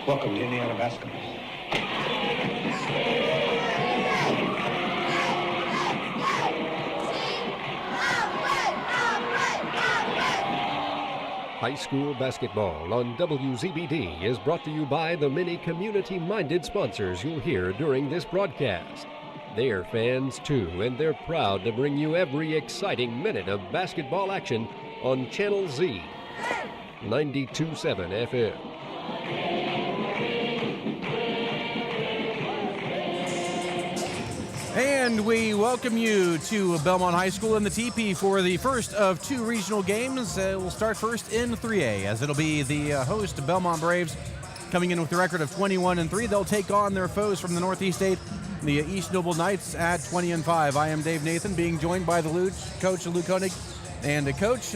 Welcome to Indiana basketball. High school basketball on WZBD is brought to you by the many community-minded sponsors you'll hear during this broadcast. They're fans too, and they're proud to bring you every exciting minute of basketball action on Channel Z, 92.7 FM. And we welcome you to Bellmont High School in the TP for the first of two regional games. We'll start first in 3A, as it'll be the host Bellmont Braves coming in with a record of 21-3. They'll take on their foes from the Northeast 8, the East Noble Knights, at 20-5. I am Dave Nathan, being joined by the coach Lou Koning. And Coach,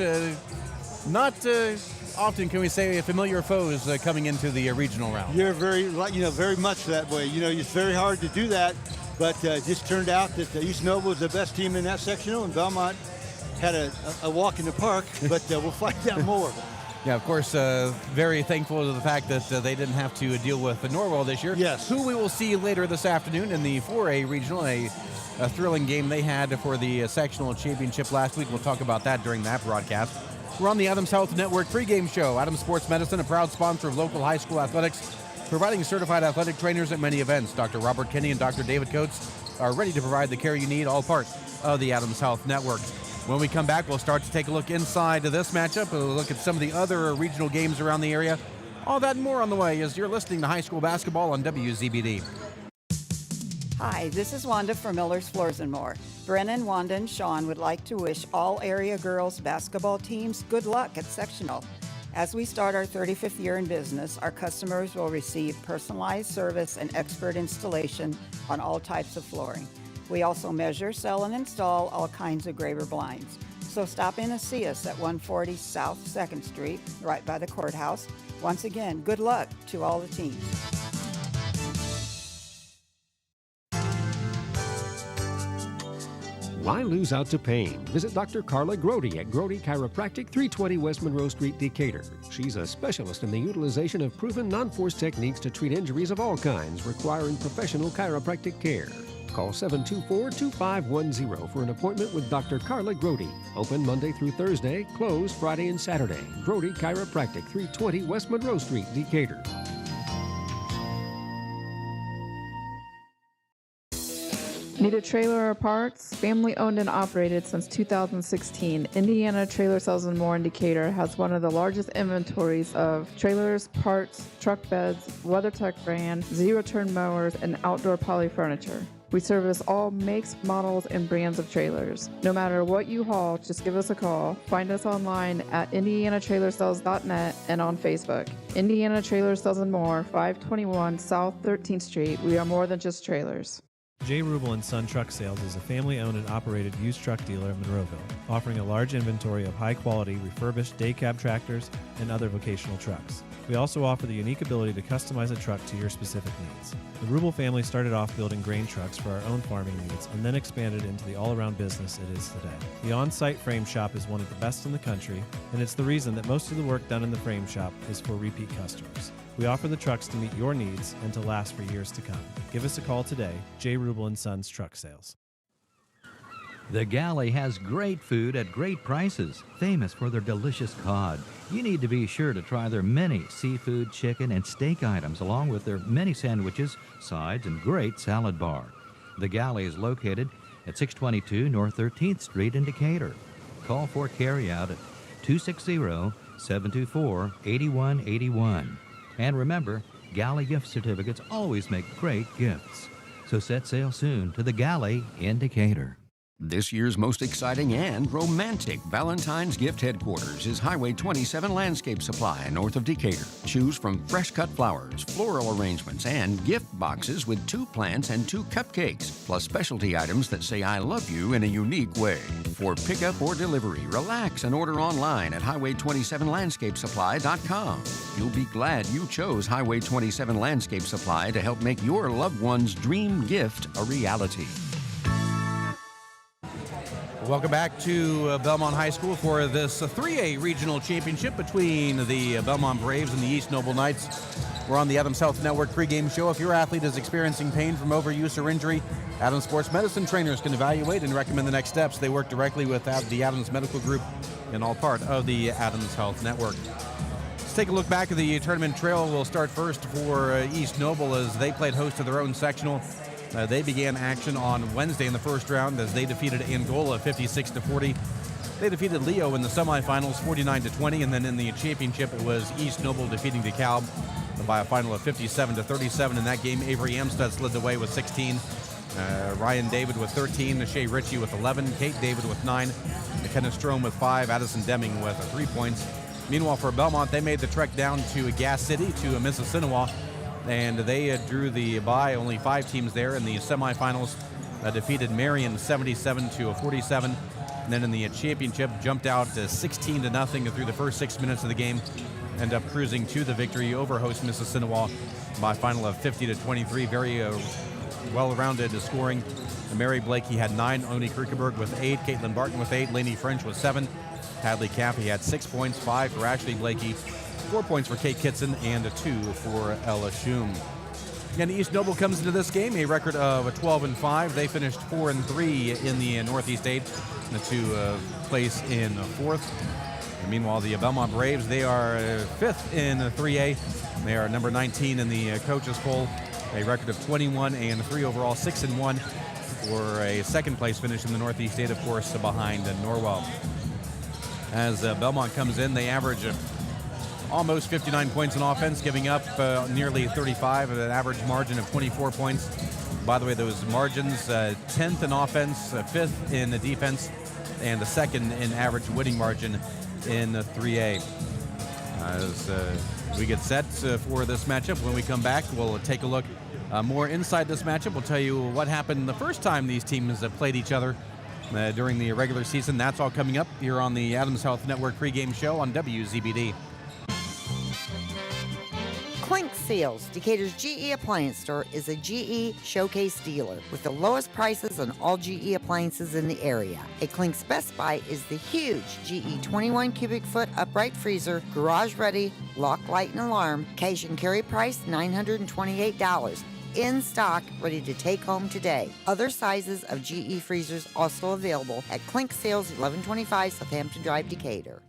not often can we say familiar foes coming into the regional round. You're very much that way. It's very hard to do that. But it just turned out that East Noble was the best team in that sectional, and Bellmont had a walk in the park, but we'll find out more. Yeah, of course, very thankful to the fact that they didn't have to deal with Norwell this year. Yes. Who we will see later this afternoon in the 4A regional, a thrilling game they had for the sectional championship last week. We'll talk about that during that broadcast. We're on the Adams Health Network pregame show. Adams Sports Medicine, a proud sponsor of local high school athletics, providing certified athletic trainers at many events. Dr. Robert Kinney and Dr. David Coates are ready to provide the care you need, all part of the Adams Health Network. When we come back, we'll start to take a look inside to this matchup. We'll look at some of the other regional games around the area. All that and more on the way as you're listening to high school basketball on WZBD. Hi, this is Wanda from Miller's Floors and More. Brennan, Wanda, and Sean would like to wish all area girls basketball teams good luck at sectional. As we start our 35th year in business, our customers will receive personalized service and expert installation on all types of flooring. We also measure, sell, and install all kinds of Graver blinds. So stop in and see us at 140 South 2nd Street, right by the courthouse. Once again, good luck to all the teams. Why lose out to pain? Visit Dr. Carla Grody at Grody Chiropractic, 320 West Monroe Street, Decatur. She's a specialist in the utilization of proven non-force techniques to treat injuries of all kinds requiring professional chiropractic care. Call 724-2510 for an appointment with Dr. Carla Grody. Open Monday through Thursday, closed Friday and Saturday. Grody Chiropractic, 320 West Monroe Street, Decatur. Need a trailer or parts? Family owned and operated since 2016, Indiana Trailer Sales and More in Decatur has one of the largest inventories of trailers, parts, truck beds, WeatherTech brand, zero-turn mowers, and outdoor poly furniture. We service all makes, models, and brands of trailers. No matter what you haul, just give us a call. Find us online at indianatrailersales.net and on Facebook. Indiana Trailer Sales and More, 521 South 13th Street. We are more than just trailers. J. Rubel & Son Truck Sales is a family-owned and operated used truck dealer in Monroeville, offering a large inventory of high-quality, refurbished day cab tractors and other vocational trucks. We also offer the unique ability to customize a truck to your specific needs. The Rubel family started off building grain trucks for our own farming needs and then expanded into the all-around business it is today. The on-site frame shop is one of the best in the country, and it's the reason that most of the work done in the frame shop is for repeat customers. We offer the trucks to meet your needs and to last for years to come. Give us a call today. J. Rubel & Sons Truck Sales. The Galley has great food at great prices, famous for their delicious cod. You need to be sure to try their many seafood, chicken, and steak items, along with their many sandwiches, sides, and great salad bar. The Galley is located at 622 North 13th Street in Decatur. Call for carryout at 260-724-8181. And remember, Galley gift certificates always make great gifts. So set sail soon to the Galley in Decatur. This year's most exciting and romantic Valentine's gift headquarters is Highway 27 Landscape Supply north of Decatur. Choose from fresh cut flowers, floral arrangements, and gift boxes with 2 plants and 2 cupcakes, plus specialty items that say I love you in a unique way. For pickup or delivery, relax and order online at highway27landscapesupply.com. You'll be glad you chose Highway 27 Landscape Supply to help make your loved one's dream gift a reality. Welcome back to Bellmont High School for this 3A regional championship between the Bellmont Braves and the East Noble Knights. We're on the Adams Health Network pregame show. If your athlete is experiencing pain from overuse or injury, Adams Sports Medicine trainers can evaluate and recommend the next steps. They work directly with the Adams Medical Group and all part of the Adams Health Network. Let's take a look back at the tournament trail. We'll start first for East Noble as they played host to their own sectional. They began action on Wednesday in the first round as they defeated Angola 56-40. They defeated Leo in the semifinals 49-20, and then in the championship it was East Noble defeating DeKalb by a final of 57-37. In that game, Avery Amstutz led the way with 16. Ryan David with 13, Shea Ritchie with 11, Kate David with 9, McKenna Strom with 5, Addison Deming with 3 points. Meanwhile, for Bellmont, they made the trek down to Gas City to Mississinawa, and they drew the bye. Only 5 teams there in the semifinals. Defeated Marion 77-47, and then in the championship jumped out 16-0 through the first 6 minutes of the game. End up cruising to the victory over host Mississinawa by a final of 50-23. Very well-rounded scoring. Mary Blakey had 9, Oni Krukeberg with 8, Caitlin Barton with 8, Lainey French with 7, Hadley Caffey had 6 points, 5 for Ashley Blakey, 4 points for Kate Kitson, and 2 for Ella Schum. And East Noble comes into this game a record of 12-5. They finished 4-3 in the Northeast 8 to place in 4th. And meanwhile, the Bellmont Braves, they are 5th in 3A. They are number 19 in the coaches poll. A record of 21-3 overall, 6-1 for a second place finish in the Northeast 8, of course, behind Norwell. As Bellmont comes in, they average almost 59 points in offense, giving up nearly 35 at an average margin of 24 points. By the way, those margins, 10th in offense, 5th in the defense, and the 2nd in average winning margin in 3A. As we get set for this matchup, when we come back, we'll take a look more inside this matchup. We'll tell you what happened the first time these teams played each other during the regular season. That's all coming up here on the Adams Health Network pregame show on WZBD. Clink Seals, Decatur's GE appliance store, is a GE showcase dealer with the lowest prices on all GE appliances in the area. A Clink's best buy is the huge GE 21 cubic foot upright freezer, garage ready, lock, light, and alarm, cash and carry price $928. In stock, ready to take home today. Other sizes of GE freezers also available at Clink Sales, 1125 Southampton Drive, Decatur.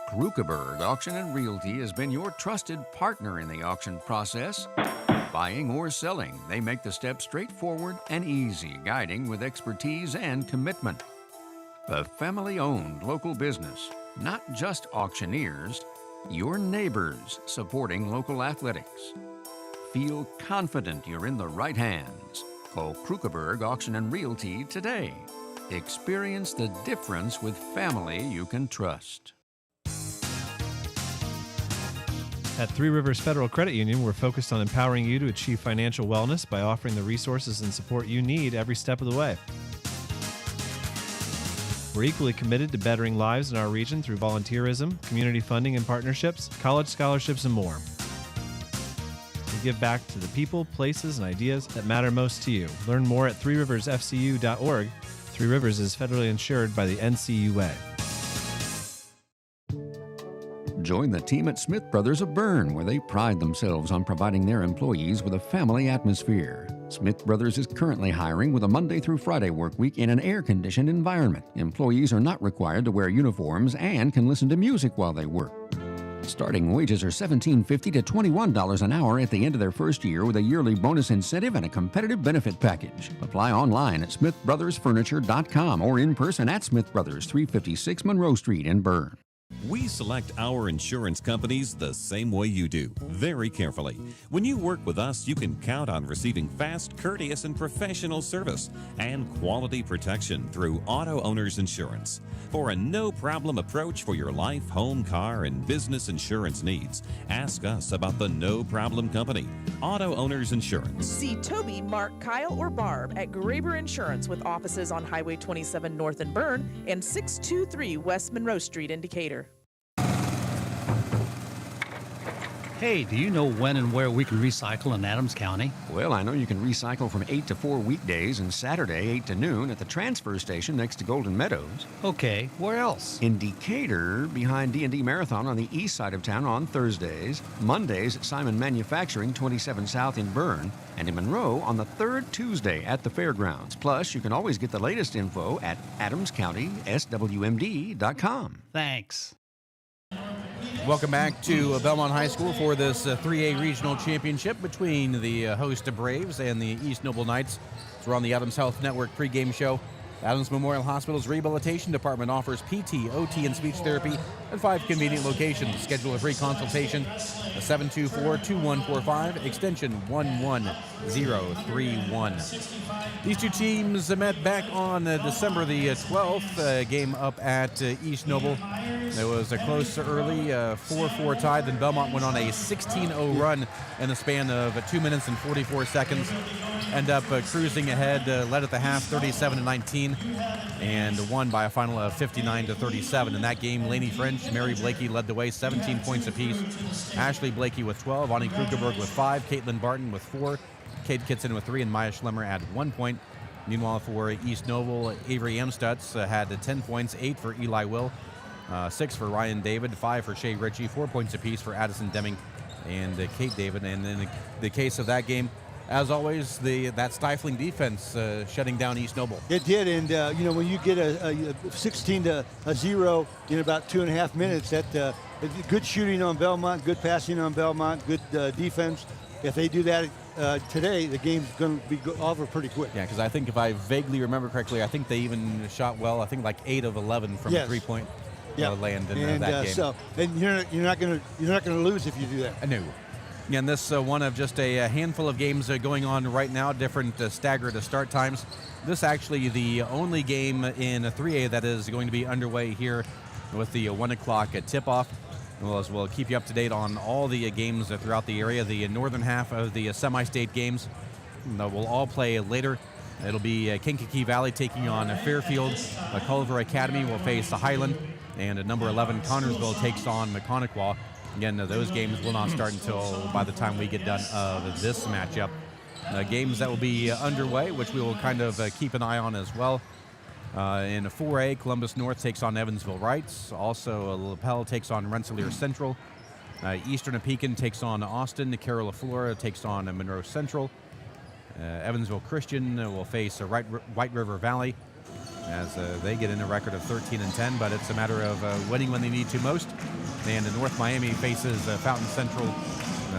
Krukeberg Auction and Realty has been your trusted partner in the auction process. Buying or selling, they make the steps straightforward and easy, guiding with expertise and commitment. A family-owned local business, not just auctioneers, your neighbors supporting local athletics. Feel confident you're in the right hands. Call Krukeberg Auction and Realty today. Experience the difference with family you can trust. At Three Rivers Federal Credit Union, we're focused on empowering you to achieve financial wellness by offering the resources and support you need every step of the way. We're equally committed to bettering lives in our region through volunteerism, community funding and partnerships, college scholarships, and more. We give back to the people, places, and ideas that matter most to you. Learn more at threeriversfcu.org. Three Rivers is federally insured by the NCUA. Join the team at Smith Brothers of Bern, where they pride themselves on providing their employees with a family atmosphere. Smith Brothers is currently hiring with a Monday through Friday work week in an air-conditioned environment. Employees are not required to wear uniforms and can listen to music while they work. Starting wages are $17.50 to $21 an hour at the end of their first year, with a yearly bonus incentive and a competitive benefit package. Apply online at smithbrothersfurniture.com or in person at Smith Brothers, 356 Monroe Street in Bern. We select our insurance companies the same way you do, very carefully. When you work with us, you can count on receiving fast, courteous, and professional service and quality protection through Auto Owners Insurance. For a no-problem approach for your life, home, car, and business insurance needs, ask us about the No Problem Company, Auto Owners Insurance. See Toby, Mark, Kyle, or Barb at Graber Insurance with offices on Highway 27 North in Bern and 623 West Monroe Street in Decatur. Hey, do you know when and where we can recycle in Adams County? Well, I know you can recycle from 8 to 4 weekdays and Saturday 8 to noon at the transfer station next to Golden Meadows. Okay, where else? In Decatur, behind D&D Marathon on the east side of town on Thursdays. Mondays at Simon Manufacturing, 27 South in Bern. And in Monroe on the third Tuesday at the fairgrounds. Plus, you can always get the latest info at adamscountyswmd.com. Thanks. Welcome back to Bellmont High School for this 3A Regional Championship between the host Braves and the East Noble Knights. So we're on the Adams Health Network pregame show. Adams Memorial Hospital's Rehabilitation Department offers PT, OT, and speech therapy at 5 convenient locations. Schedule a free consultation at 724-2145, extension 11031. These two teams met back on December the 12th, game up at East Noble. It was a close early 4-4 tie. Then Bellmont went on a 16-0 run in the span of 2 minutes and 44 seconds. End up cruising ahead, led at the half 37-19, and won by a final of 59-37. In that game, Laney French, Mary Blakey led the way, 17 points apiece. Ashley Blakey with 12, Ani Krugerberg with 5, Caitlin Barton with 4, Kate Kitson with 3, and Maya Schlemmer at 1 point. Meanwhile, for East Noble, Avery Amstutz had 10 points, 8 for Eli Will, 6 for Ryan David, 5 for Shay Ritchie, 4 points apiece for Addison Deming and Kate David. And in the case of that game, as always, that stifling defense shutting down East Noble. It did, and when you get a 16-0 in about 2.5 minutes, that good shooting on Bellmont, good passing on Belmont, good defense. If they do that today, the game's going to be over pretty quick. Yeah, because I think if I vaguely remember correctly, I think they even shot well. I think like 8 of 11 from 3-point land in that game. And you're not going to lose if you do that. I know. And this one of just a handful of games going on right now, different staggered start times. This actually the only game in 3A that is going to be underway here with the 1 o'clock tip-off. We'll keep you up to date on all the games throughout the area. The northern half of the semi-state games will all play later. It'll be Kankakee Valley taking on Fairfield. Culver Academy will face Highland. And number 11 Connorsville takes on Maconaquah. Again, those games will not start until by the time we get done of this matchup. Games that will be underway, which we will kind of keep an eye on as well. In 4A, Columbus North takes on Evansville Rights. Also, LaPel takes on Rensselaer Central. Eastern Apecan takes on Austin. Carroll Flora takes on Monroe Central. Evansville Christian will face White River Valley as they get in a record of 13-10, but it's a matter of winning when they need to most. And North Miami faces Fountain Central.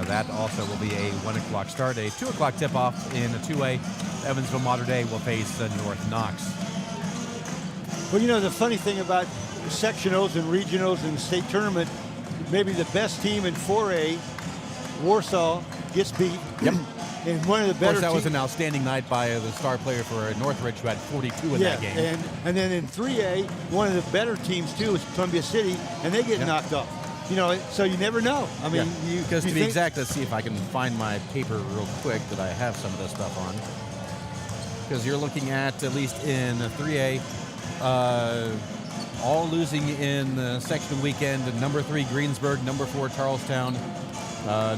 That also will be a 1 o'clock start. A 2 o'clock tip-off in 2A. Evansville Mater Dei will face North Knox. Well, the funny thing about sectionals and regionals and state tournament, maybe the best team in 4A, Warsaw, gets beat. Yep. And one of the better Of course, that was an outstanding night by the star player for Northridge, who had 42 in that game. And then in 3A, one of the better teams, too, is Columbia City, and they get knocked off. So you never know. I mean, because to be exact, let's see if I can find my paper real quick that I have some of this stuff on. Because you're looking at least in 3A, all losing in the section weekend. Number 3, Greensburg. Number 4, Charlestown.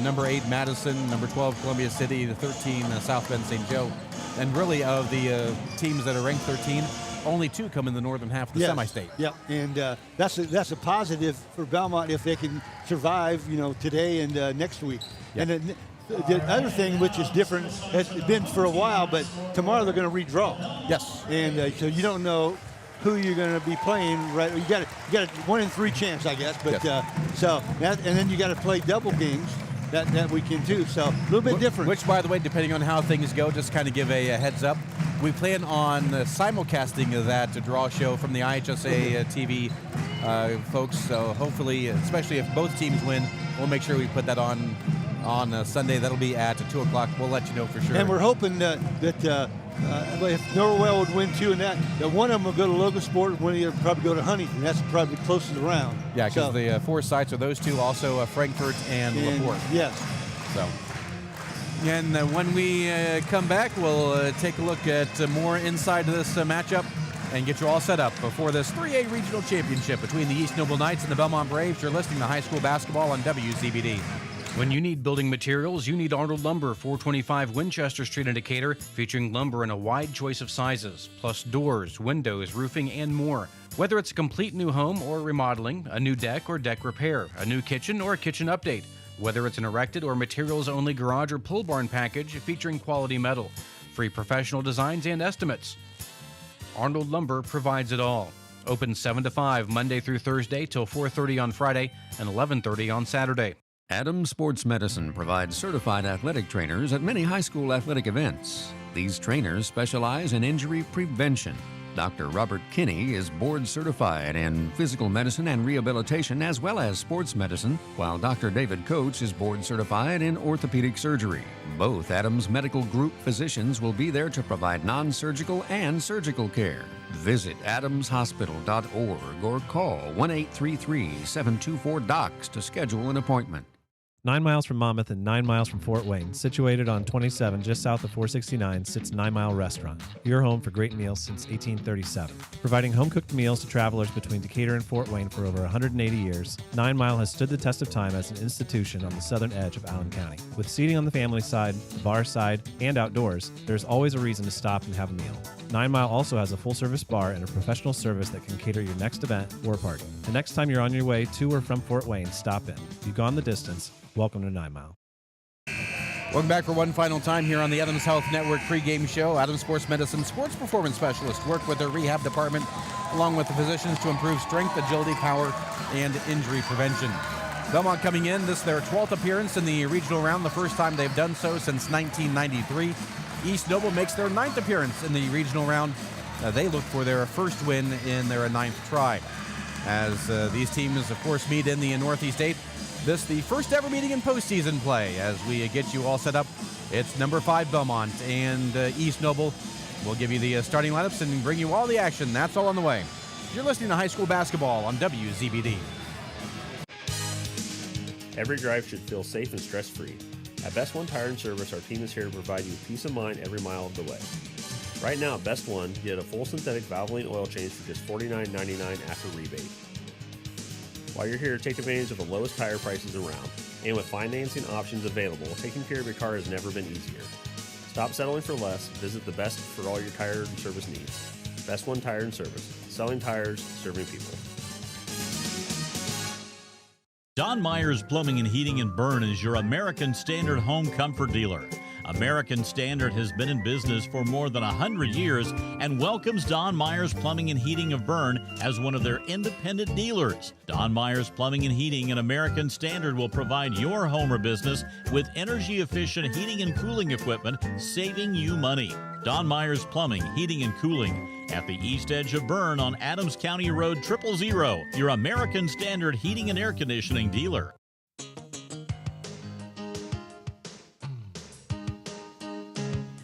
Number 8, Madison. Number 12, Columbia City. The 13, South Bend St. Joe. And really, of the teams that are ranked 13, only 2 come in the northern half of the semi-state. Yeah, and that's a positive for Bellmont if they can survive, today and next week. Yep. And the other thing, which is different, has been for a while, but tomorrow they're going to redraw. Yes. And so you don't know who you're going to be playing. Right, you got a 1 in 3 chance, I guess. But and then you got to play double games that weekend too. So a little bit different. Which, by the way, depending on how things go, just kind of give a heads up. We plan on simulcasting of that draw show from the IHSAA TV folks. So hopefully, especially if both teams win, we'll make sure we put that on Sunday. That'll be at 2 o'clock. We'll let you know for sure. And we're hoping that if Norwell would win too, and that one of them will go to Logosport, one of them will probably go to Huntington. That's probably the closest around. Yeah, because the 4 sites are those two, also Frankfurt and LaPorte. Yes. So. And when we come back, we'll take a look at more inside this matchup and get you all set up for this 3A Regional Championship between the East Noble Knights and the Bellmont Braves. You're listening to high school basketball on WZBD. When you need building materials, you need Arnold Lumber, 425 Winchester Street in Decatur, featuring lumber in a wide choice of sizes, plus doors, windows, roofing, and more. Whether it's a complete new home or remodeling, a new deck or deck repair, a new kitchen or a kitchen update, whether it's an erected or materials-only garage or pole barn package featuring quality metal, free professional designs and estimates. Arnold Lumber provides it all. Open 7 to 5 Monday through Thursday till 4:30 on Friday and 11:30 on Saturday. Adams Sports Medicine provides certified athletic trainers at many high school athletic events. These trainers specialize in injury prevention. Dr. Robert Kinney is board certified in physical medicine and rehabilitation as well as sports medicine, while Dr. David Coates is board certified in orthopedic surgery. Both Adams Medical Group physicians will be there to provide non-surgical and surgical care. Visit adamshospital.org or call 1-833-724-DOCS to schedule an appointment. 9 miles from Monmouth and 9 miles from Fort Wayne, situated on 27 just south of 469, sits 9 Mile Restaurant, your home for great meals since 1837. Providing home-cooked meals to travelers between Decatur and Fort Wayne for over 180 years, 9 Mile has stood the test of time as an institution on the southern edge of Allen County. With seating on the family side, the bar side, and outdoors, there's always a reason to stop and have a meal. 9 Mile also has a full-service bar and a professional service that can cater your next event or party. The next time you're on your way to or from Fort Wayne, stop in. You've gone the distance. Welcome to 9 Mile. Welcome back for one final time here on the Adams Health Network pregame show. Adams Sports Medicine sports performance specialists work with their rehab department along with the physicians to improve strength, agility, power, and injury prevention. Bellmont coming in, this is their 12th appearance in the regional round, the first time they've done so since 1993. East Noble makes their 9th appearance in the regional round. They look for their first win in their 9th try. As these teams, of course, meet in the Northeast 8. This the first ever meeting in postseason play. As we get you all set up, it's number 5 Bellmont and East Noble. We'll give you the starting lineups and bring you all the action. That's all on the way. You're listening to high school basketball on WZBD. Every drive should feel safe and stress-free. At Best One Tire and Service, our team is here to provide you peace of mind every mile of the way. Right now at Best One, get a full synthetic Valvoline oil change for just $49.99 after rebate. While you're here, take advantage of the lowest tire prices around. And with financing options available, taking care of your car has never been easier. Stop settling for less. Visit the best for all your tire and service needs. Best One Tire and Service. Selling tires, serving people. Don Myers Plumbing and Heating in Bern is your American Standard home comfort dealer. American Standard has been in business for more than 100 years and welcomes Don Myers Plumbing and Heating of Bern as one of their independent dealers. Don Myers Plumbing and Heating and American Standard will provide your home or business with energy-efficient heating and cooling equipment, saving you money. Don Myers Plumbing, Heating and Cooling at the east edge of Bern on Adams County Road 000, your American Standard heating and air conditioning dealer.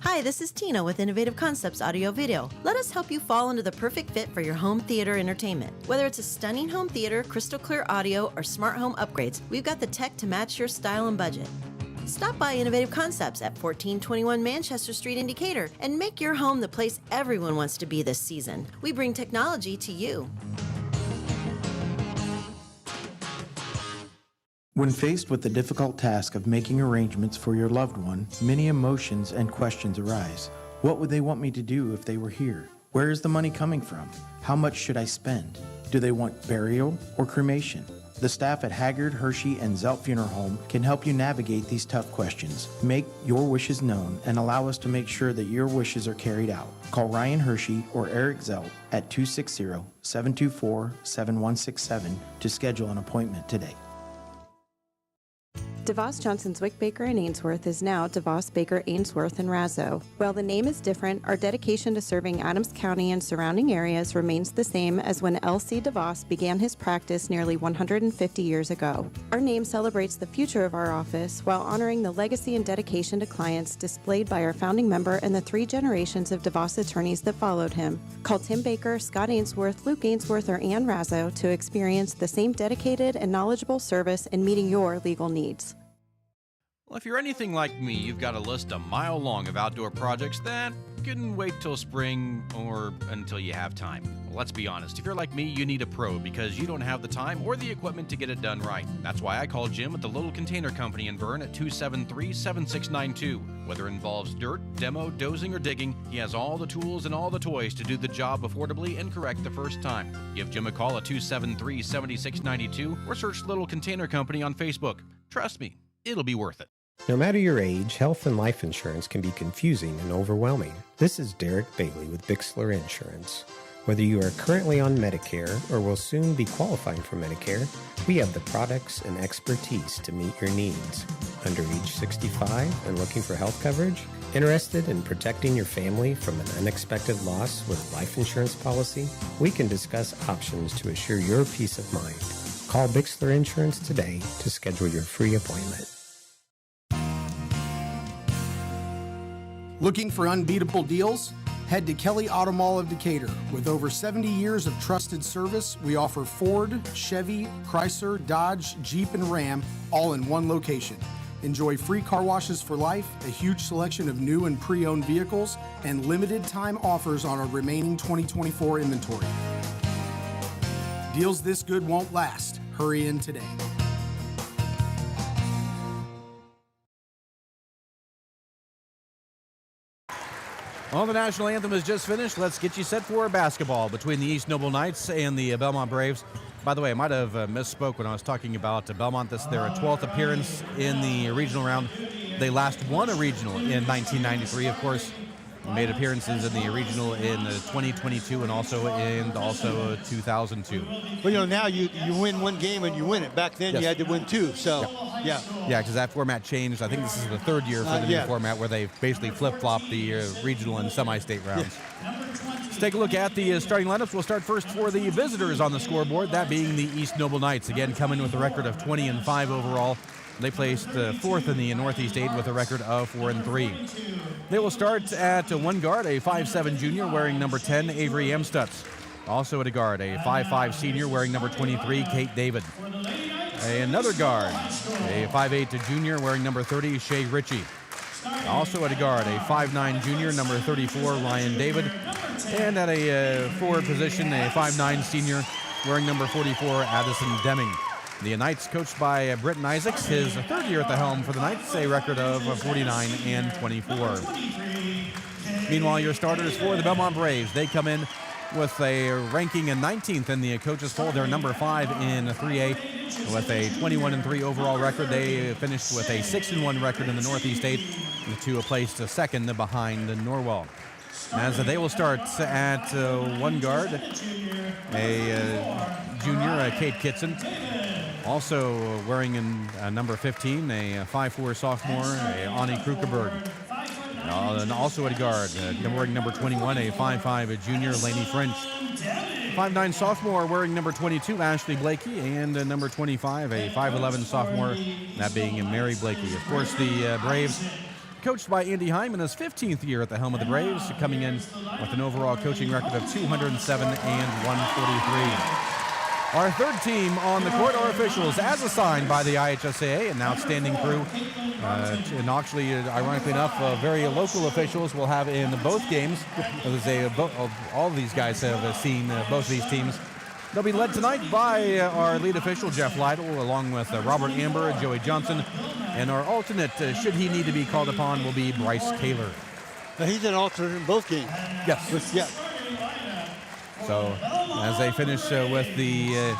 Hi, this is Tina with Innovative Concepts Audio Video. Let us help you fall into the perfect fit for your home theater entertainment. Whether it's a stunning home theater, crystal clear audio, or smart home upgrades, we've got the tech to match your style and budget. Stop by Innovative Concepts at 1421 Manchester Street in Decatur and make your home the place everyone wants to be this season. We bring technology to you. When faced with the difficult task of making arrangements for your loved one, many emotions and questions arise. What would they want me to do if they were here? Where is the money coming from? How much should I spend? Do they want burial or cremation? The staff at Haggard, Hershey, and Zelt Funeral Home can help you navigate these tough questions. Make your wishes known and allow us to make sure that your wishes are carried out. Call Ryan Hershey or Eric Zelt at 260-724-7167 to schedule an appointment today. DeVos Johnson Zwick Baker and Ainsworth is now DeVos Baker Ainsworth and Razzo. While the name is different, our dedication to serving Adams County and surrounding areas remains the same as when L.C. DeVos began his practice nearly 150 years ago. Our name celebrates the future of our office while honoring the legacy and dedication to clients displayed by our founding member and the 3 generations of DeVos attorneys that followed him. Call Tim Baker, Scott Ainsworth, Luke Ainsworth, or Ann Razzo to experience the same dedicated and knowledgeable service in meeting your legal needs. Well, if you're anything like me, you've got a list a mile long of outdoor projects that can wait till spring or until you have time. Well, let's be honest, if you're like me, you need a pro because you don't have the time or the equipment to get it done right. That's why I call Jim at the Little Container Company in Bern at 273-7692. Whether it involves dirt, demo, dozing, or digging, he has all the tools and all the toys to do the job affordably and correct the first time. Give Jim a call at 273-7692 or search Little Container Company on Facebook. Trust me, it'll be worth it. No matter your age, health and life insurance can be confusing and overwhelming. This is Derek Bailey with Bixler Insurance. Whether you are currently on Medicare or will soon be qualifying for Medicare, we have the products and expertise to meet your needs. Under age 65 and looking for health coverage? Interested in protecting your family from an unexpected loss with a life insurance policy? We can discuss options to assure your peace of mind. Call Bixler Insurance today to schedule your free appointment. Looking for unbeatable deals? Head to Kelly Auto Mall of Decatur. With over 70 years of trusted service, we offer Ford, Chevy, Chrysler, Dodge, Jeep, and Ram all in one location. Enjoy free car washes for life, a huge selection of new and pre-owned vehicles, and limited time offers on our remaining 2024 inventory. Deals this good won't last. Hurry in today. Well, the national anthem is just finished. Let's get you set for basketball between the East Noble Knights and the Bellmont Braves. By the way, I might have misspoke when I was talking about Bellmont. This is their 12th appearance in the regional round. They last won a regional in 1993. Of course, made appearances in the regional in 2022 and also 2002. Well, now you win one game and you win it. Back then, yes. You had to win two. So, yeah. Yeah, because that format changed. I think this is the third year for the new format where they basically flip-flopped the regional and semi-state rounds. Let's take a look at the starting lineups. We'll start first for the visitors on the scoreboard, that being the East Noble Knights. Again, coming with a record of 20-5 overall. They placed fourth in the Northeast 8 with a record of 4-3. They will start at one guard, a 5'7 junior wearing number 10, Avery Amstutz. Also at a guard, a 5'5 senior wearing number 23, Kate David. Another guard, a 5'8 junior wearing number 30, Shay Ritchie. Also at a guard, a 5'9 junior, number 34, Ryan David. And at a forward position, a 5'9 senior wearing number 44, Addison Deming. The Knights coached by Britton Isaacs, his third year at the helm for the Knights, a record of 49-24. Meanwhile, your starters for the Bellmont Braves, they come in with a ranking in 19th in the coaches poll. They're number 5 in 3A with a 21-3 overall record. They finished with a 6-1 record in the Northeast 8 to a place second behind Norwell. As they will start at one guard, a junior, Kate Kitson. Also wearing in number 15, a 5'4 sophomore, Ani Krukerberg. And also at guard, wearing number 21, a 5'5 junior, Lainey French. 5'9 sophomore wearing number 22, Ashley Blakey, and number 25, a 5'11 sophomore, that being Mary Blakey. Of course, the Braves, coached by Andy Heim in his 15th year at the helm of the Braves, coming in with an overall coaching record of 207 and 143. Our third team on the court are officials, as assigned by the IHSAA, an outstanding crew. And actually, ironically enough, very local officials will have in both games. All of these guys have seen both of these teams. They'll be led tonight by our lead official, Jeff Lytle, along with Robert Amber, Joey Johnson. And our alternate, should he need to be called upon, will be Bryce Kaler. He's an alternate in both games. Yes. Yeah. So, as they finish with the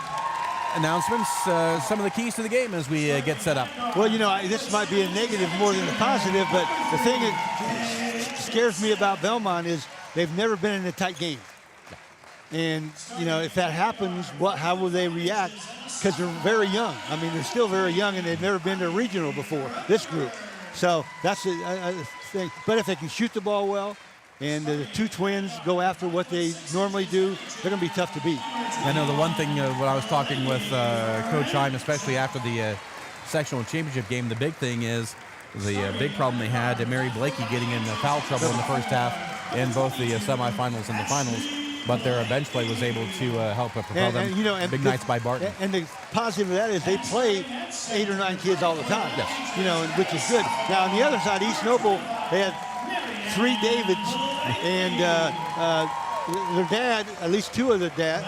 announcements, some of the keys to the game as we get set up. Well, this might be a negative more than a positive, but the thing that scares me about Bellmont is they've never been in a tight game. And, if that happens, how will they react? Because they're very young. I mean, they're still very young, and they've never been to a regional before, this group. So that's a thing. But if they can shoot the ball well, and the two twins go after what they normally do, they're going to be tough to beat. I know the one thing when I was talking with Coach Heim, especially after the sectional championship game, the big thing is the big problem they had, Mary Blakey getting in foul trouble in the first half in both the semifinals and the finals. but their bench play was able to help propel them. Big nights by Barton. And the positive of that is they play 8 or 9 kids all the time. Yes. Which is good. Now on the other side, East Noble, they had 3 Davids, and their dad, at least 2 of the dad,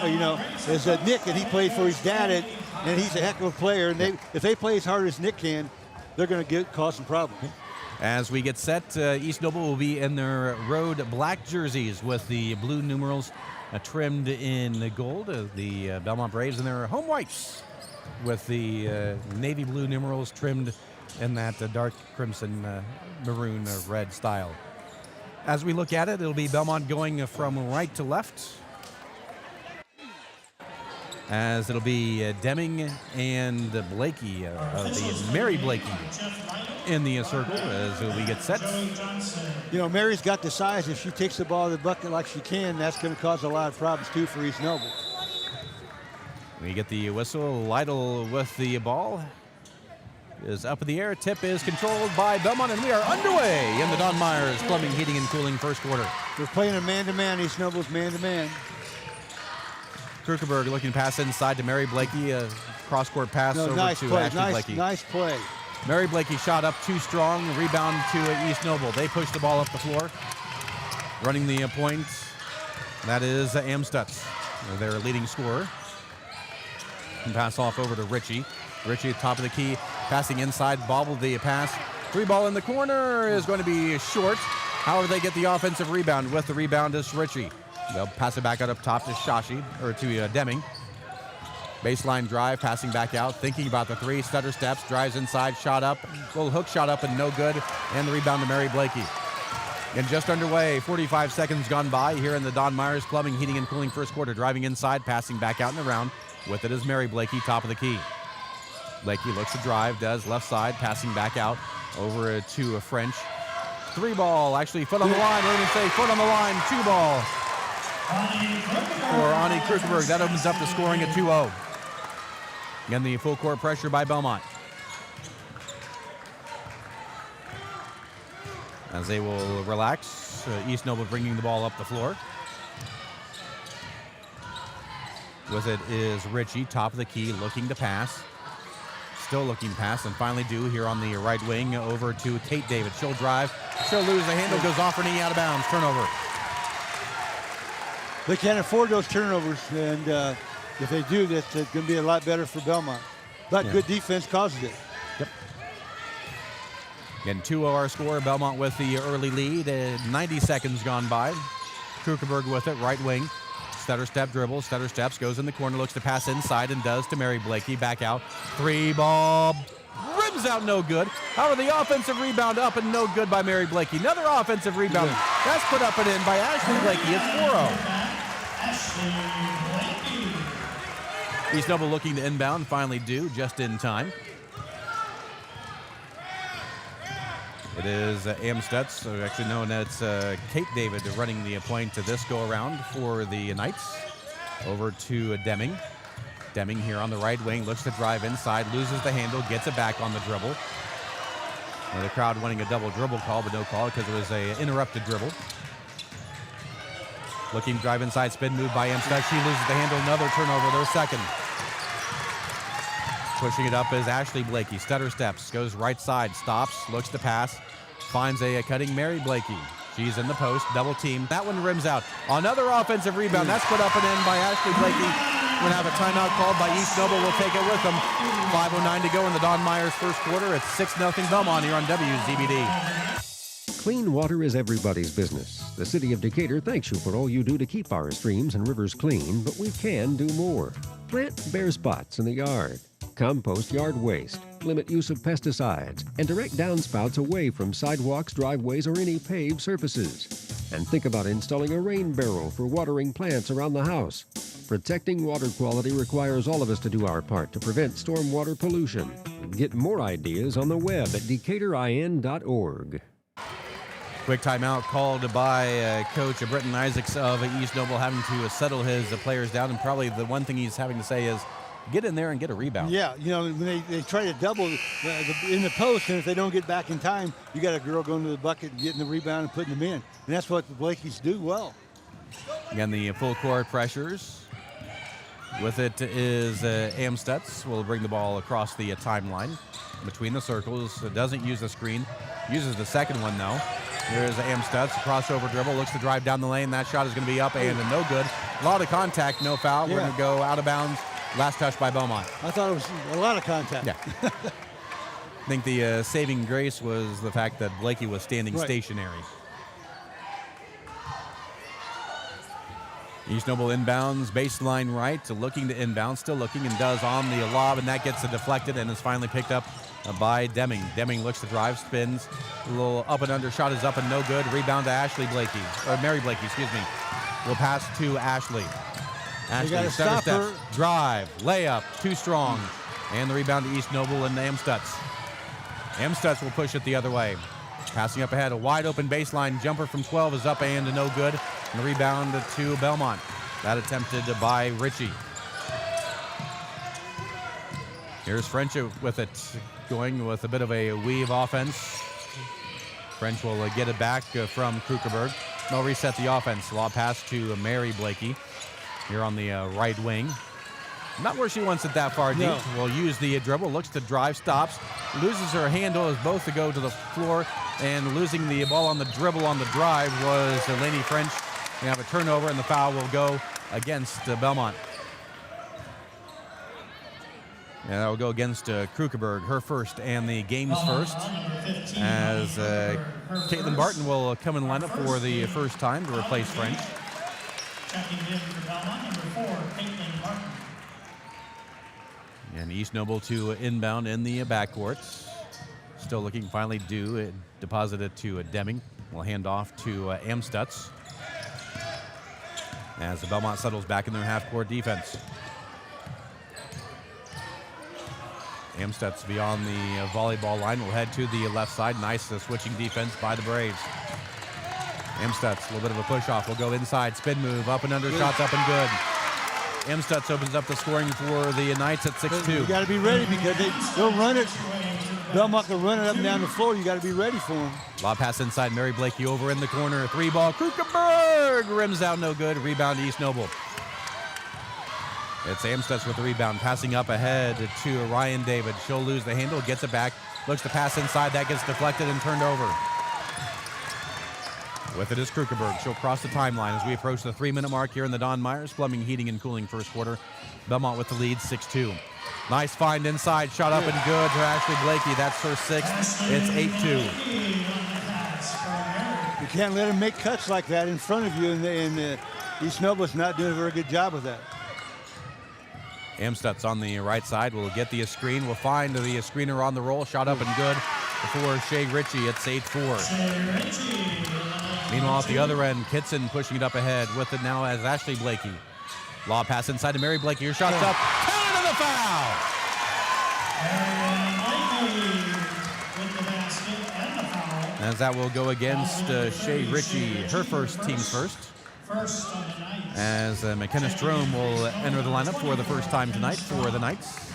is Nick, and he played for his dad, and he's a heck of a player. And if they play as hard as Nick can, they're going to cause some problems. As we get set, East Noble will be in their road black jerseys with the blue numerals trimmed in gold. The Bellmont Braves in their home whites with the navy blue numerals trimmed in that dark crimson maroon red style. As we look at it, it'll be Bellmont going from right to left, as it'll be Deming and Blakey, the Mary Blakey, in the circle as we get set. Mary's got the size. If she takes the ball to the bucket like she can, that's going to cause a lot of problems, too, for East Noble. We get the whistle. Lytle with the ball is up in the air. Tip is controlled by Bellmont, and we are underway in the Don Myers Plumbing, Heating, and Cooling first quarter. We're playing a man-to-man. East Noble's man-to-man. Krukenberg looking to pass inside to Mary Blakey. A cross-court pass over to Ashley Blakey. Nice play. Mary Blakey shot up too strong. Rebound to East Noble. They push the ball up the floor. Running the point, that is Amstutz, their leading scorer. And pass off over to Ritchie. Ritchie at top of the key, passing inside, bobbled the pass. 3 ball in the corner is going to be short. However, they get the offensive rebound. With the rebound is Ritchie. They'll pass it back out up top to to Deming. Baseline drive, passing back out, thinking about the 3, stutter steps, drives inside, shot up, little hook shot up and no good, and the rebound to Mary Blakey. And just underway, 45 seconds gone by here in the Don Myers Plumbing, Heating, and Cooling first quarter. Driving inside, passing back out and around. With it is Mary Blakey, top of the key. Blakey looks to drive, does left side, passing back out over to French. 3 ball, actually foot on the line, we're going to say foot on the line, 2 ball. For Ani Krukenberg, that opens up the scoring at 2-0. Again, the full court pressure by Bellmont. As they will relax, East Noble bringing the ball up the floor. With it is Ritchie, top of the key, looking to pass. Still looking to pass, and finally do here on the right wing over to Kate David. She'll drive, she'll lose, the handle goes off her knee, out of bounds, turnover. They can't afford those turnovers, and if they do, that's going to be a lot better for Bellmont. But good defense causes it. Yep. Again, 2-0 our score. Bellmont with the early lead. 90 seconds gone by. Krukenberg with it, right wing. Stutter step dribble, stutter steps, goes in the corner, looks to pass inside and does to Mary Blakey. Back out. 3 ball. Rims out, no good. However, the offensive rebound up and no good by Mary Blakey. Another offensive rebound. That's put up and in by Ashley Blakey. It's 4-0. East Noble looking to inbound, finally do, just in time. It is Amstutz, actually known as Kate David, running the point to this go-around for the Knights. Over to Deming. Deming here on the right wing, looks to drive inside, loses the handle, gets it back on the dribble. And the crowd wanting a double dribble call, but no call because it was an interrupted dribble. Looking drive inside, spin move by Amstutz. She loses the handle, another turnover, their second. Pushing it up is Ashley Blakey. Stutter steps, goes right side, stops, looks to pass, finds a cutting Mary Blakey. She's in the post, double team. That one rims out. Another offensive rebound. That's put up and in by Ashley Blakey. We're going to have a timeout called by East Noble. We'll take it with them. 5:09 to go in the Don Myers first quarter. It's 6-0 Bellmont here on WZBD. Clean water is everybody's business. The city of Decatur thanks you for all you do to keep our streams and rivers clean, but we can do more. Plant bare spots in the yard. Compost yard waste, limit use of pesticides, and direct downspouts away from sidewalks, driveways, or any paved surfaces. And think about installing a rain barrel for watering plants around the house. Protecting water quality requires all of us to do our part to prevent stormwater pollution. Get more ideas on the web at DecaturIN.org. Quick timeout called by Coach Britton Isaacs of East Noble, having to settle his players down, and probably the one thing he's having to say is, get in there and get a rebound. Yeah, when they try to double in the post, and if they don't get back in time, you got a girl going to the bucket and getting the rebound and putting them in. And that's what the Blakeys do well. Again, the full court pressures. With it is Amstutz. Will bring the ball across the timeline between the circles. It doesn't use the screen. Uses the second one, though. Here's Amstutz. Crossover dribble. Looks to drive down the lane. That shot is going to be up and no good. A lot of contact, no foul. We're going to go out of bounds. Last touch by Bellmont. I thought it was a lot of contact. Yeah. I think the saving grace was the fact that Blakey was standing stationary. East Noble inbounds, baseline right, looking to inbound, still looking and does on the lob, and that gets deflected and is finally picked up by Deming. Deming looks to drive, spins, a little up and under, shot is up and no good. Rebound to Mary Blakey, excuse me. Will pass to Ashley. Ashley, center step, drive, layup, too strong. And the rebound to East Noble and Amstutz. Amstutz will push it the other way. Passing up ahead, a wide open baseline jumper from 12 is up and no good. And the rebound to Bellmont. That attempted by Ritchie. Here's French with it, going with a bit of a weave offense. French will get it back from Krukerberg. They'll reset the offense. Lob pass to Mary Blakey here on the right wing. Not where she wants it that far deep. No. Will use the dribble, looks to drive, stops, loses her handle as both to go to the floor, and losing the ball on the dribble on the drive was Lainey French. We have a turnover, and the foul will go against Bellmont. And that will go against Krukerberg, her first and the game's first, as Caitlin Barton will come in lineup for the first time to replace French. Checking in for Bellmont, number 4, Caitlin Martin. And East Noble to inbound in the backcourt. Still looking, finally due. Deposit it to Deming. We'll hand off to Amstutz as the Bellmont settles back in their half-court defense. Amstutz beyond the volleyball line will head to the left side. Nice switching defense by the Braves. Amstutz, a little bit of a push-off. Will go inside, spin move, up and under, shots up and good. Amstutz opens up the scoring for the Knights at 6-2. You got to be ready because they'll run it. Bellmont can run it up and down the floor. You got to be ready for them. Lob pass inside. Mary Blakey over in the corner. 3-ball. Krukerberg rims out no good. Rebound to East Noble. It's Amstutz with the rebound. Passing up ahead to Ryan David. She'll lose the handle. Gets it back. Looks to pass inside. That gets deflected and turned over. With it is Krukerberg. She'll cross the timeline as we approach the 3-minute mark here in the Don Myers Plumbing, Heating, and Cooling first quarter. Bellmont with the lead, 6-2. Nice find inside. Shot up and good for Ashley Blakey. That's her sixth. It's 8-2. You can't let them make cuts like that in front of you, and East Noble's not doing a very good job of that. Amstutz on the right side will get the screen. Will find the screener on the roll. Shot up and good for Shea Ritchie. It's 8-4. Meanwhile, at the other end, Kitson pushing it up ahead with it now as Ashley Blakey. Lob pass inside to Mary Blakey. Her shot's up. Count of the foul! As that will go against Shea Ritchie, her first, team's first. As McKenna Strome will enter the lineup for the first time tonight for the Knights.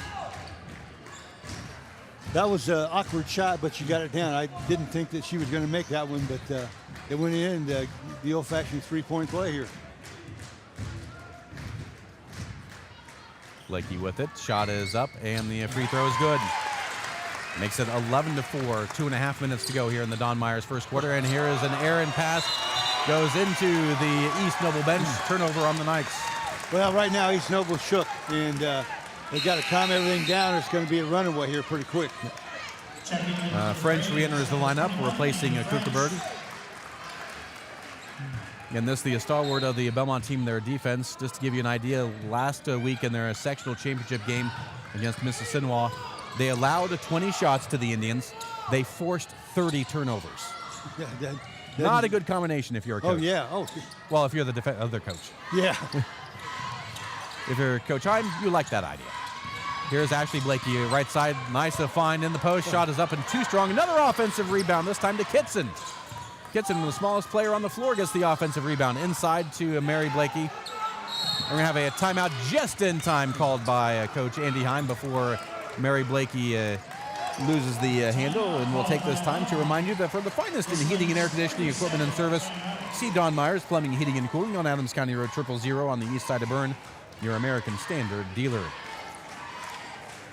That was an awkward shot, but you got it down. I didn't think that she was going to make that one, but it went in, the old-fashioned three-point play here. Blakey with it. Shot is up, and the free throw is good. Makes it 11-4. 2.5 minutes to go here in the Don Myers first quarter, and here is an errant pass. Goes into the East Noble bench. Turnover on the Knights. Well, right now East Noble shook, and they got to calm everything down. It's going to be a runaway here pretty quick. French re-enters the lineup, replacing Krukerberg. And this the stalwart of the Bellmont team, their defense. Just to give you an idea, last week in their sectional championship game against Mississinawa, they allowed 20 shots to the Indians. They forced 30 turnovers. Yeah, Not a good combination if you're a coach. Oh, yeah. Oh. Well, if you're the other coach. Yeah. If you're Coach Heim, you like that idea. Here's Ashley Blakey, right side. Nice to find in the post. Shot is up and too strong. Another offensive rebound, this time to Kitson. Kitson, the smallest player on the floor, gets the offensive rebound. Inside to Mary Blakey. We're going to have a timeout just in time called by Coach Andy Heim before Mary Blakey loses the handle. And we'll take this time to remind you that for the finest in heating and air conditioning equipment and service, See Don Myers, Plumbing, Heating, and Cooling on Adams County Road 000 on the east side of Berne, your American Standard dealer.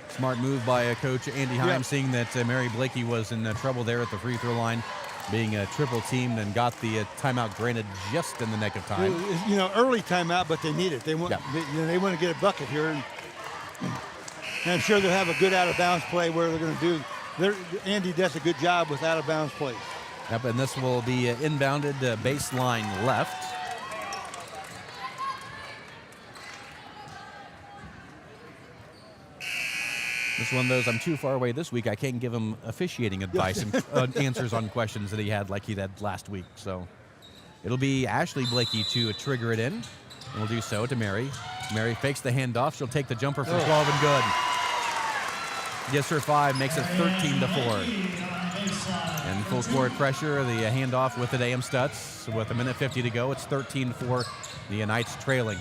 Smart move by Coach Andy Heim, seeing that Mary Blakey was in trouble there at the free throw line, being triple teamed, and got the timeout granted just in the nick of time. You know, early timeout, but they need it. They want, they want to get a bucket here. And I'm sure they'll have a good out-of-bounds play where they're going to do. Andy does a good job with out-of-bounds plays. Yep, and this will be inbounded baseline left. This is one of those, I'm too far away this week. I can't give him officiating advice and answers on questions that he had like he had last week. So it'll be Ashley Blakey to trigger it in. And we'll do so to Mary. Mary fakes the handoff. She'll take the jumper for 12 and good. Gets her 5, makes it 13-4. And full court pressure, the handoff with it to Amstutz. With a minute 50 to go, it's 13-4. The Knights trailing.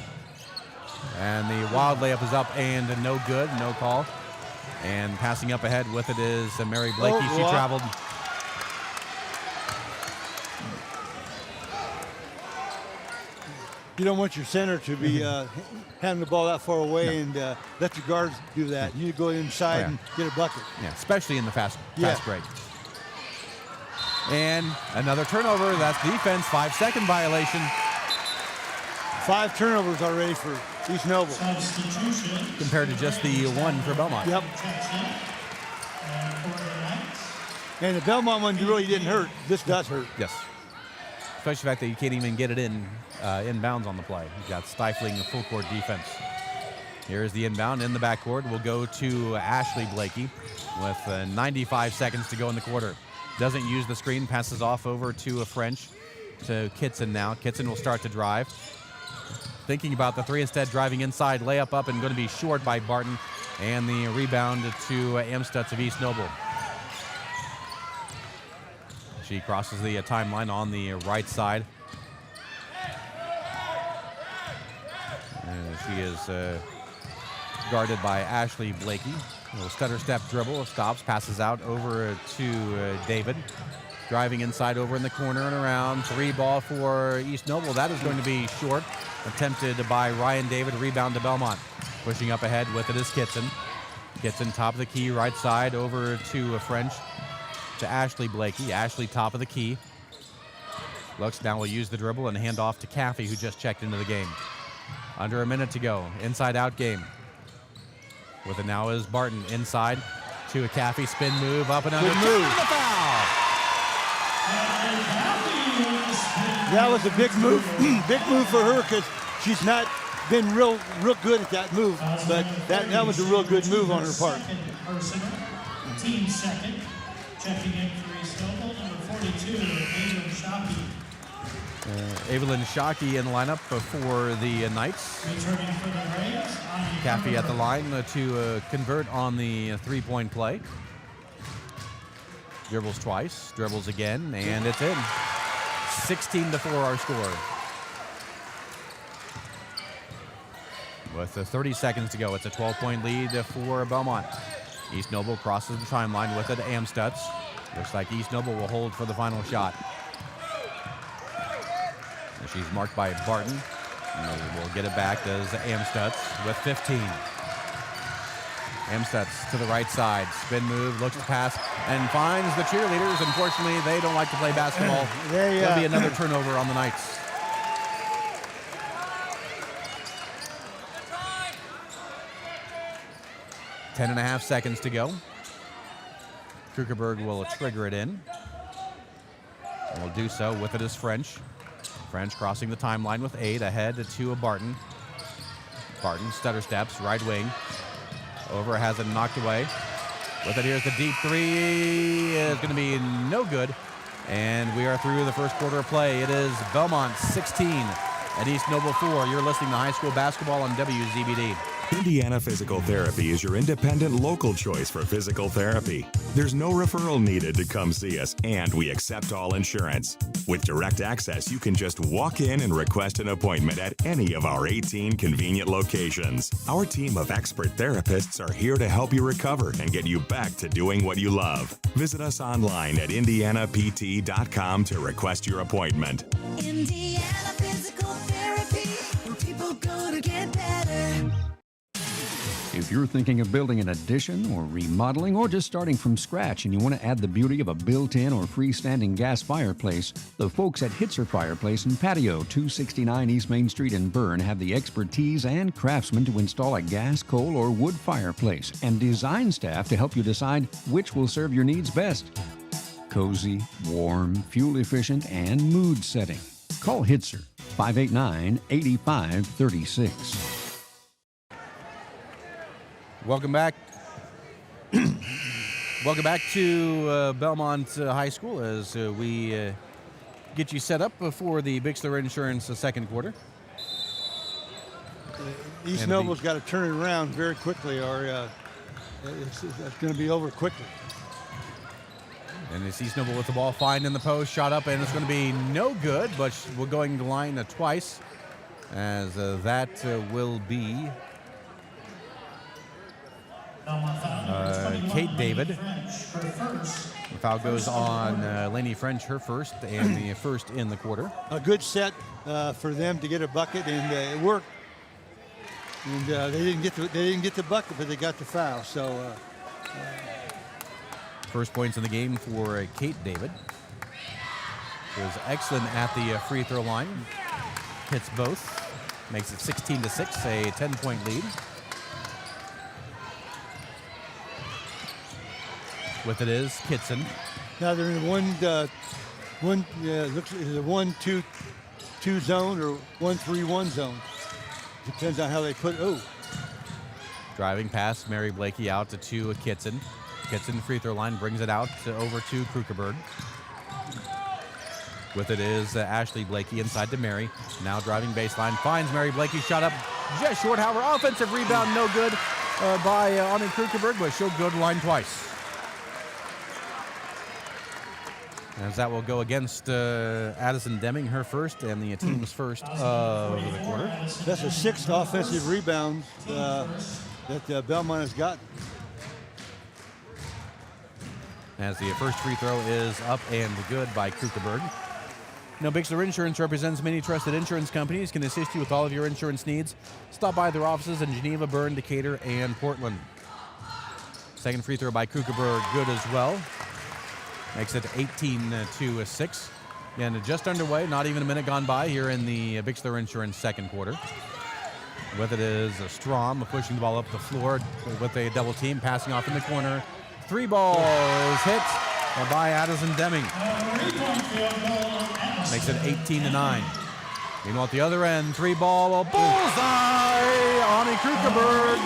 And the wild layup is up and no good, no call. And passing up ahead with it is Mary Blakey. She traveled. You don't want your center to be having the ball that far away and let your guards do that. You need to go inside and get a bucket. Yeah, especially in the fast break. And another turnover. That's defense. 5-second violation. 5 turnovers already for East Noble. Compared to just the 1 for Bellmont. Yep. And the Bellmont one really didn't hurt. This does hurt. Yes. Especially the fact that you can't even get it inbounds on the play. You've got stifling full court defense. Here's the inbound in the backcourt. We'll go to Ashley Blakey with 95 seconds to go in the quarter. Doesn't use the screen, passes off over to a French, to Kitson now. Kitson will start to drive. Thinking about the 3 instead, driving inside, layup up and going to be short by Barton. And the rebound to Amstutz of East Noble. She crosses the timeline on the right side. And she is guarded by Ashley Blakey. A little stutter step dribble, stops, passes out over to David. Driving inside over in the corner and around. 3 ball for East Noble. That is going to be short. Attempted by Ryan David, rebound to Bellmont. Pushing up ahead with it is Kitson. Kitson top of the key, right side over to French. To Ashley Blakey. Ashley top of the key. Looks now will use the dribble and hand off to Caffey, who just checked into the game. Under a minute to go. Inside out game. With it now is Barton inside to a Caffey spin move up and under. Good move. The foul. That was a big move. Big move for her because she's not been real good at that move. But that was a real good move on her part. Team second. Checking in for East Noble, number 42, Evelyn Shockey. Evelyn Shockey in the lineup for the Knights. Returning for the Braves. Caffey at the line to convert on the 3-point play. Dribbles twice, dribbles again, and it's in. 16-4 our score. With 30 seconds to go, it's a 12-point lead for Bellmont. East Noble crosses the timeline with it to Amstutz. Looks like East Noble will hold for the final shot. And she's marked by Barton. And we'll get it back as Amstutz with 15. Amstutz to the right side. Spin move, looks to pass, and finds the cheerleaders. Unfortunately, they don't like to play basketball. There'll be another turnover on the Knights. Ten and a half seconds to go. Krugerberg will trigger it in. And will do so with it is French. French crossing the timeline with 8 ahead to a Barton. Barton stutter steps, right wing. Over, has it knocked away. With it, here's the deep 3. It's going to be no good. And we are through the first quarter of play. It is Bellmont 16, at East Noble 4. You're listening to high school basketball on WZBD. Indiana Physical Therapy is your independent local choice for physical therapy. There's no referral needed to come see us, and we accept all insurance. With direct access, you can just walk in and request an appointment at any of our 18 convenient locations. Our team of expert therapists are here to help you recover and get you back to doing what you love. Visit us online at indianapt.com to request your appointment. Indiana Physical Therapy, where people go to get better. If you're thinking of building an addition or remodeling or just starting from scratch and you want to add the beauty of a built-in or freestanding gas fireplace, the folks at IHSAA Fireplace and Patio, 269 East Main Street in Bern, have the expertise and craftsmen to install a gas, coal, or wood fireplace and design staff to help you decide which will serve your needs best. Cozy, warm, fuel-efficient, and mood-setting. Call IHSAA, 589-8536. Welcome back. Welcome back to Bellmont High School as we get you set up for the Bixler Insurance second quarter. East Noble's got to turn it around very quickly, or it's going to be over quickly. And it's East Noble with the ball, fine in the post, shot up, and it's going to be no good, but we're going to line twice, as that will be Kate David. The foul goes on Lainey French, her first, and the first in the quarter. A good set for them to get a bucket, and it worked. And they didn't get the bucket, but they got the foul. So first points in the game for Kate David. She was excellent at the free throw line. Hits both, makes it 16-6, a 10-point lead. With it is Kitson. Now they're in looks like it's a 1-2-2 zone or 1-3-1 zone. Depends on how they put. Driving pass, Mary Blakey out to Kitson. Kitson, free throw line, brings it out over to Krukerberg. With it is Ashley Blakey inside to Mary. Now driving baseline, finds Mary Blakey, shot up just short. However, offensive rebound, no good by Ani Krukerberg, but she'll go to line twice. As that will go against Addison Deming, her first, and the team's first of the quarter. That's a sixth offensive rebound that Bellmont has gotten. As the first free throw is up and good by Krukerberg. Now, Bixler Insurance represents many trusted insurance companies, can assist you with all of your insurance needs. Stop by their offices in Geneva, Bern, Decatur, and Portland. Second free throw by Krukerberg, good as well. Makes it 18-6. And just underway, not even a minute gone by here in the Bixler Insurance second quarter. With it is Strom pushing the ball up the floor with a double team, passing off in the corner. Three ball is hit by Addison Deming. Makes it 18-9. Meanwhile, at the other end, three ball, bullseye! Ani Krukerberg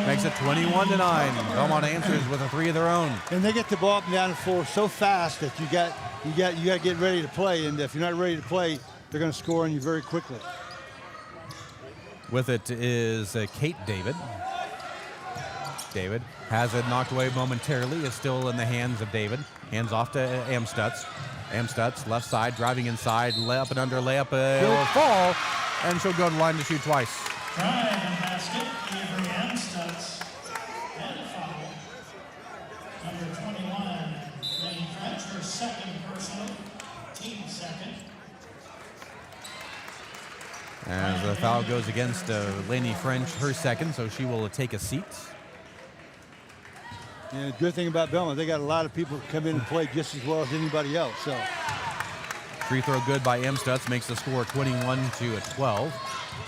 makes it 21-9. Bellmont answers with a three of their own. And they get the ball up and down the floor so fast that you got to get ready to play. And if you're not ready to play, they're going to score on you very quickly. With it is Kate David. David has it knocked away momentarily. It's still in the hands of David. Hands off to Amstutz. Amstutz, left side, driving inside, layup and under, layup will fall, and she'll go to the line to shoot twice. Drive and basket, Avery Amstutz. And a foul. Number 21, Lane French, her second personal, team second. As the foul goes against Lainey French, her second, so she will take a seat. And the good thing about Bellmont, they got a lot of people who come in and play just as well as anybody else. So, free throw good by Amstutz, makes the score 21-12.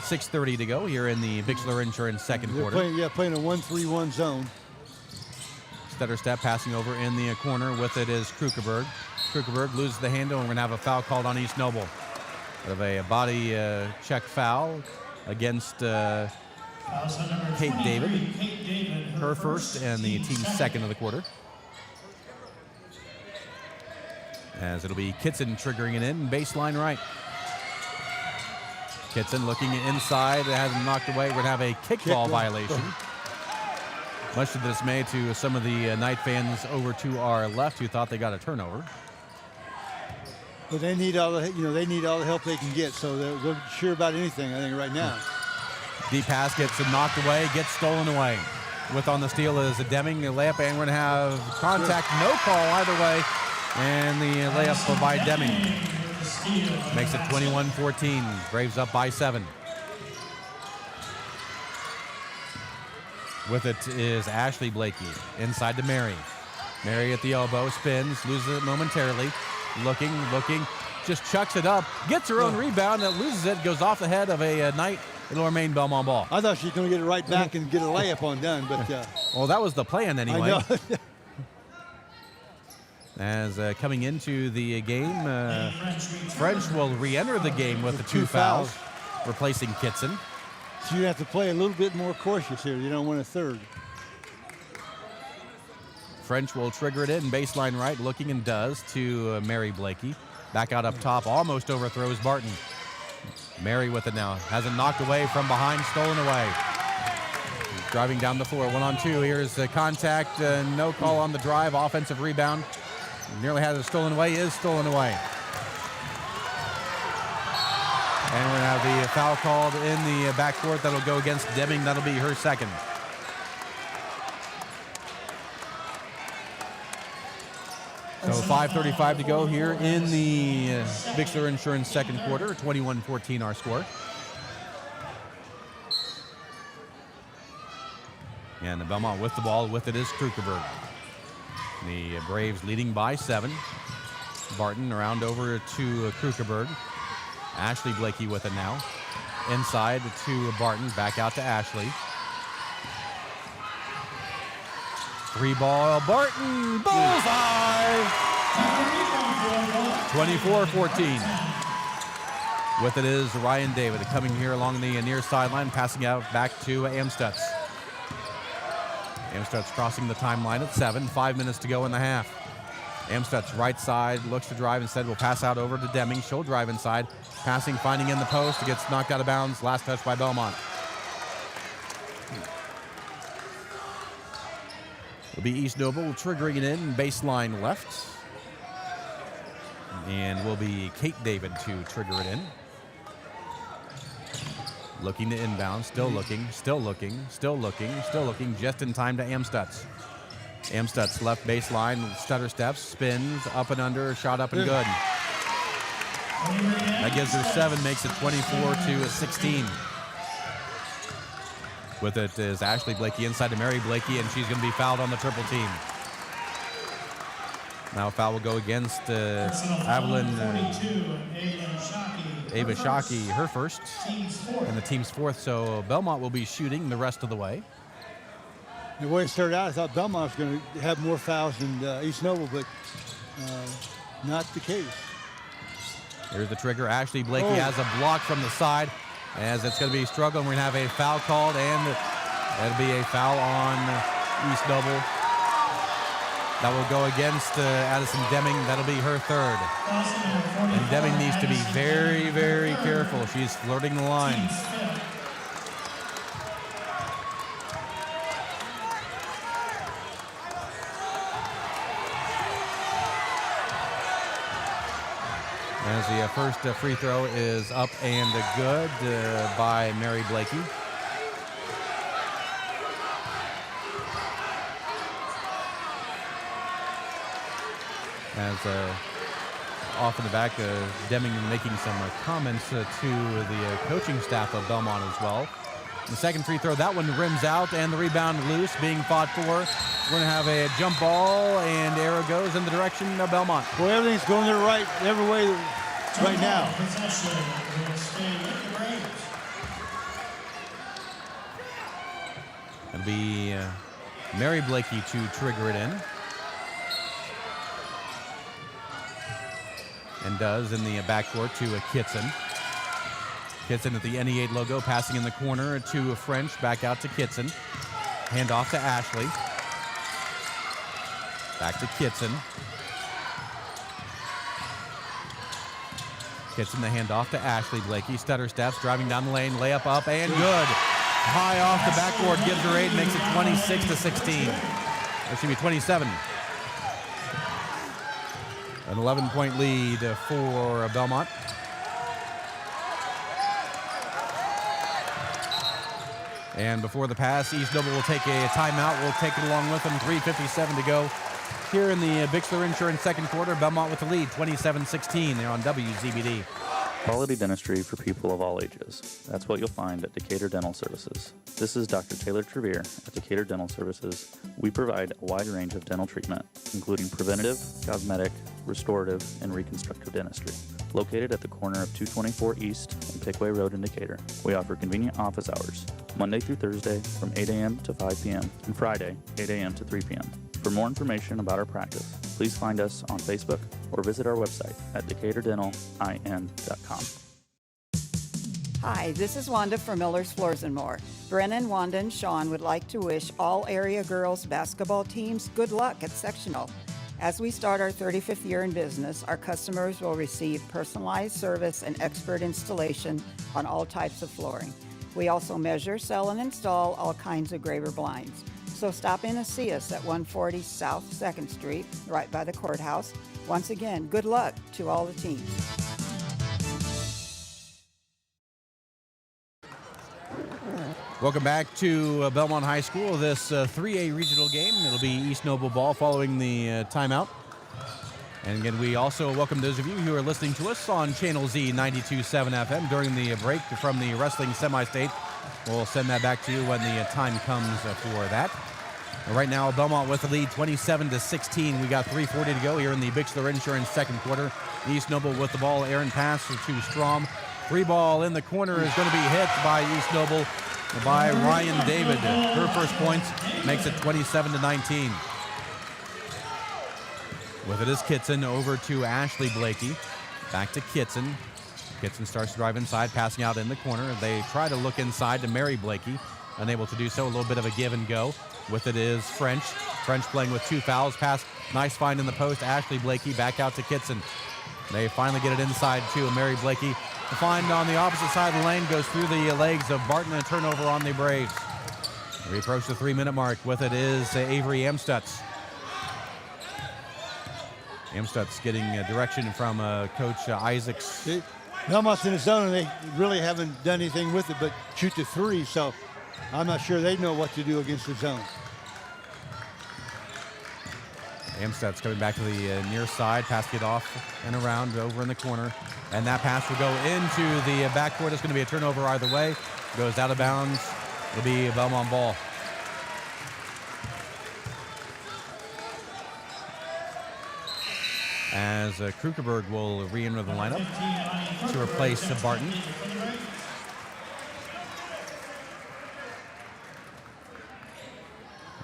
6:30 to go here in the Bixler Insurance second quarter. Playing a 1-3-1 zone. Stutter step passing over in the corner. With it is Krukerberg. Krukerberg loses the handle, and we're going to have a foul called on East Noble. Of a body check foul against Kate David, her first and the team's second of the quarter. As it'll be Kitson triggering it in, baseline right. Kitson looking inside. It has him knocked away. We're going to have a kickball violation. Much to the dismay to some of the Knight fans over to our left who thought they got a turnover. But they need all the they need all the help they can get. So they're sure about anything, I think, right now. Deep pass gets knocked away, gets stolen away. With on the steal is a Deming, the layup, and we're going to have contact. No call either way. And the layup by Deming makes it 21-14. Braves up by 7. With it is Ashley Blakey. Inside to Mary. Mary at the elbow, spins, loses it momentarily. Looking, just chucks it up. Gets her own rebound, and loses it. Goes off the head of a Knight. It'll remain Bellmont ball. I thought she was going to get it right back and get a layup on done, but... well, that was the plan anyway. I know. As coming into the game, French will re-enter the game with the 2 fouls, replacing Kitson. So you have to play a little bit more cautious here. You don't want a third. French will trigger it in, baseline right, looking and does to Mary Blakey. Back out up top, almost overthrows Barton. Mary with it now, has it knocked away from behind, stolen away. Driving down the floor, 1-on-2. Here's the contact, no call on the drive, offensive rebound. Nearly has it stolen away, is stolen away. And we're going to have the foul called in the backcourt. That'll go against Deming. That'll be her second. So 5:35 to go here in the Bixler Insurance second quarter. 21-14 our score. And the Bellmont with the ball. With it is Krukerberg. The Braves leading by 7. Barton around over to Krukerberg. Ashley Blakey with it now. Inside to Barton. Back out to Ashley. 3-ball. Barton. Bullseye. 24-14. With it is Ryan David coming here along the near sideline, passing out back to Amstutz. Amstutz crossing the timeline at 7. 5 minutes to go in the half. Amstutz right side, looks to drive. Instead will pass out over to Deming. She'll drive inside. Passing, finding in the post. It gets knocked out of bounds. Last touch by Bellmont. It'll be East Noble triggering it in, baseline left. And will be Kate David to trigger it in. Looking to inbound, still looking, just in time to Amstutz. Amstutz left baseline, stutter steps, spins, up and under, shot up and good. That gives her 7, makes it 24-16. With it is Ashley Blakey inside to Mary Blakey, and she's going to be fouled on the triple team. Now a foul will go against Evelyn Ava Shockey, her first, and the team's fourth. So Bellmont will be shooting the rest of the way. The way it started out, I thought Bellmont was going to have more fouls than East Noble, but not the case. Here's the trigger. Ashley Blakey has a block from the side, as it's going to be struggling. We're going to have a foul called, and that'll be a foul on East Noble. That will go against Addison Deming. That'll be her third. And Deming needs to be very, very careful. She's flirting the line. As the first free throw is up and good by Mary Blakey. As off in the back, Deming making some comments to the coaching staff of Bellmont as well. The second free throw, that one rims out, and the rebound loose, being fought for. We're going to have a jump ball, and arrow goes in the direction of Bellmont. Well, everything's going the right, every way right now. It'll be Mary Blakey to trigger it in. And does in the backcourt to Kitson. Kitson at the NE8 logo, passing in the corner to French, back out to Kitson. Hand off to Ashley. Back to Kitson. Gets in the handoff to Ashley Blakey. Stutter steps, driving down the lane, layup up, and good. High off the backboard, gives her 8, makes it 26-16. That should be 27. An 11-point lead for Bellmont. And before the pass, East Noble will take a timeout. We'll take it along with them. 3:57 to go here in the Bixler Insurance second quarter. Bellmont with the lead, 27-16. They're on WZBD. Quality dentistry for people of all ages. That's what you'll find at Decatur Dental Services. This is Dr. Taylor Trevere at Decatur Dental Services. We provide a wide range of dental treatment, including preventative, cosmetic, restorative, and reconstructive dentistry. Located at the corner of 224 East and Pickway Road in Decatur, we offer convenient office hours, Monday through Thursday from 8 a.m. to 5 p.m. and Friday, 8 a.m. to 3 p.m. For more information about our practice, please find us on Facebook or visit our website at DecaturDentalIN.com. Hi, this is Wanda from Miller's Floors and More. Brennan, Wanda, and Sean would like to wish all area girls basketball teams good luck at sectional. As we start our 35th year in business, our customers will receive personalized service and expert installation on all types of flooring. We also measure, sell, and install all kinds of Graver blinds. So stop in and see us at 140 South 2nd Street, right by the courthouse. Once again, good luck to all the teams. Welcome back to Bellmont High School, this 3A regional game. It'll be East Noble ball following the timeout. And again, we also welcome those of you who are listening to us on Channel Z 92.7 FM during the break from the wrestling semi-state. We'll send that back to you when the time comes for that. Right now, Bellmont with the lead, 27-16. We got 3:40 to go here in the Bixler Insurance second quarter. East Noble with the ball. Aaron pass to Strom. Free ball in the corner is going to be hit by East Noble by Ryan David. Her first points makes it 27-19. With it is Kitson over to Ashley Blakey. Back to Kitson. Kitson starts to drive inside, passing out in the corner. They try to look inside to Mary Blakey. Unable to do so. A little bit of a give and go. With it is French. French playing with 2 fouls. Pass, nice find in the post. Ashley Blakey back out to Kitson. They finally get it inside to Mary Blakey. The find on the opposite side of the lane goes through the legs of Barton, and a turnover on the Braves. We approach the 3-minute mark. With it is Avery Amstutz. Amstutz getting direction from Coach Isaacs. Bellmont's in the zone, and they really haven't done anything with it but shoot the 3, so I'm not sure they know what to do against the zone. Amstutz coming back to the near side, passing it off and around over in the corner. And that pass will go into the backcourt. It's going to be a turnover either way. Goes out of bounds. It'll be a Bellmont ball. As Krukerberg will re-enter the lineup to replace Barton.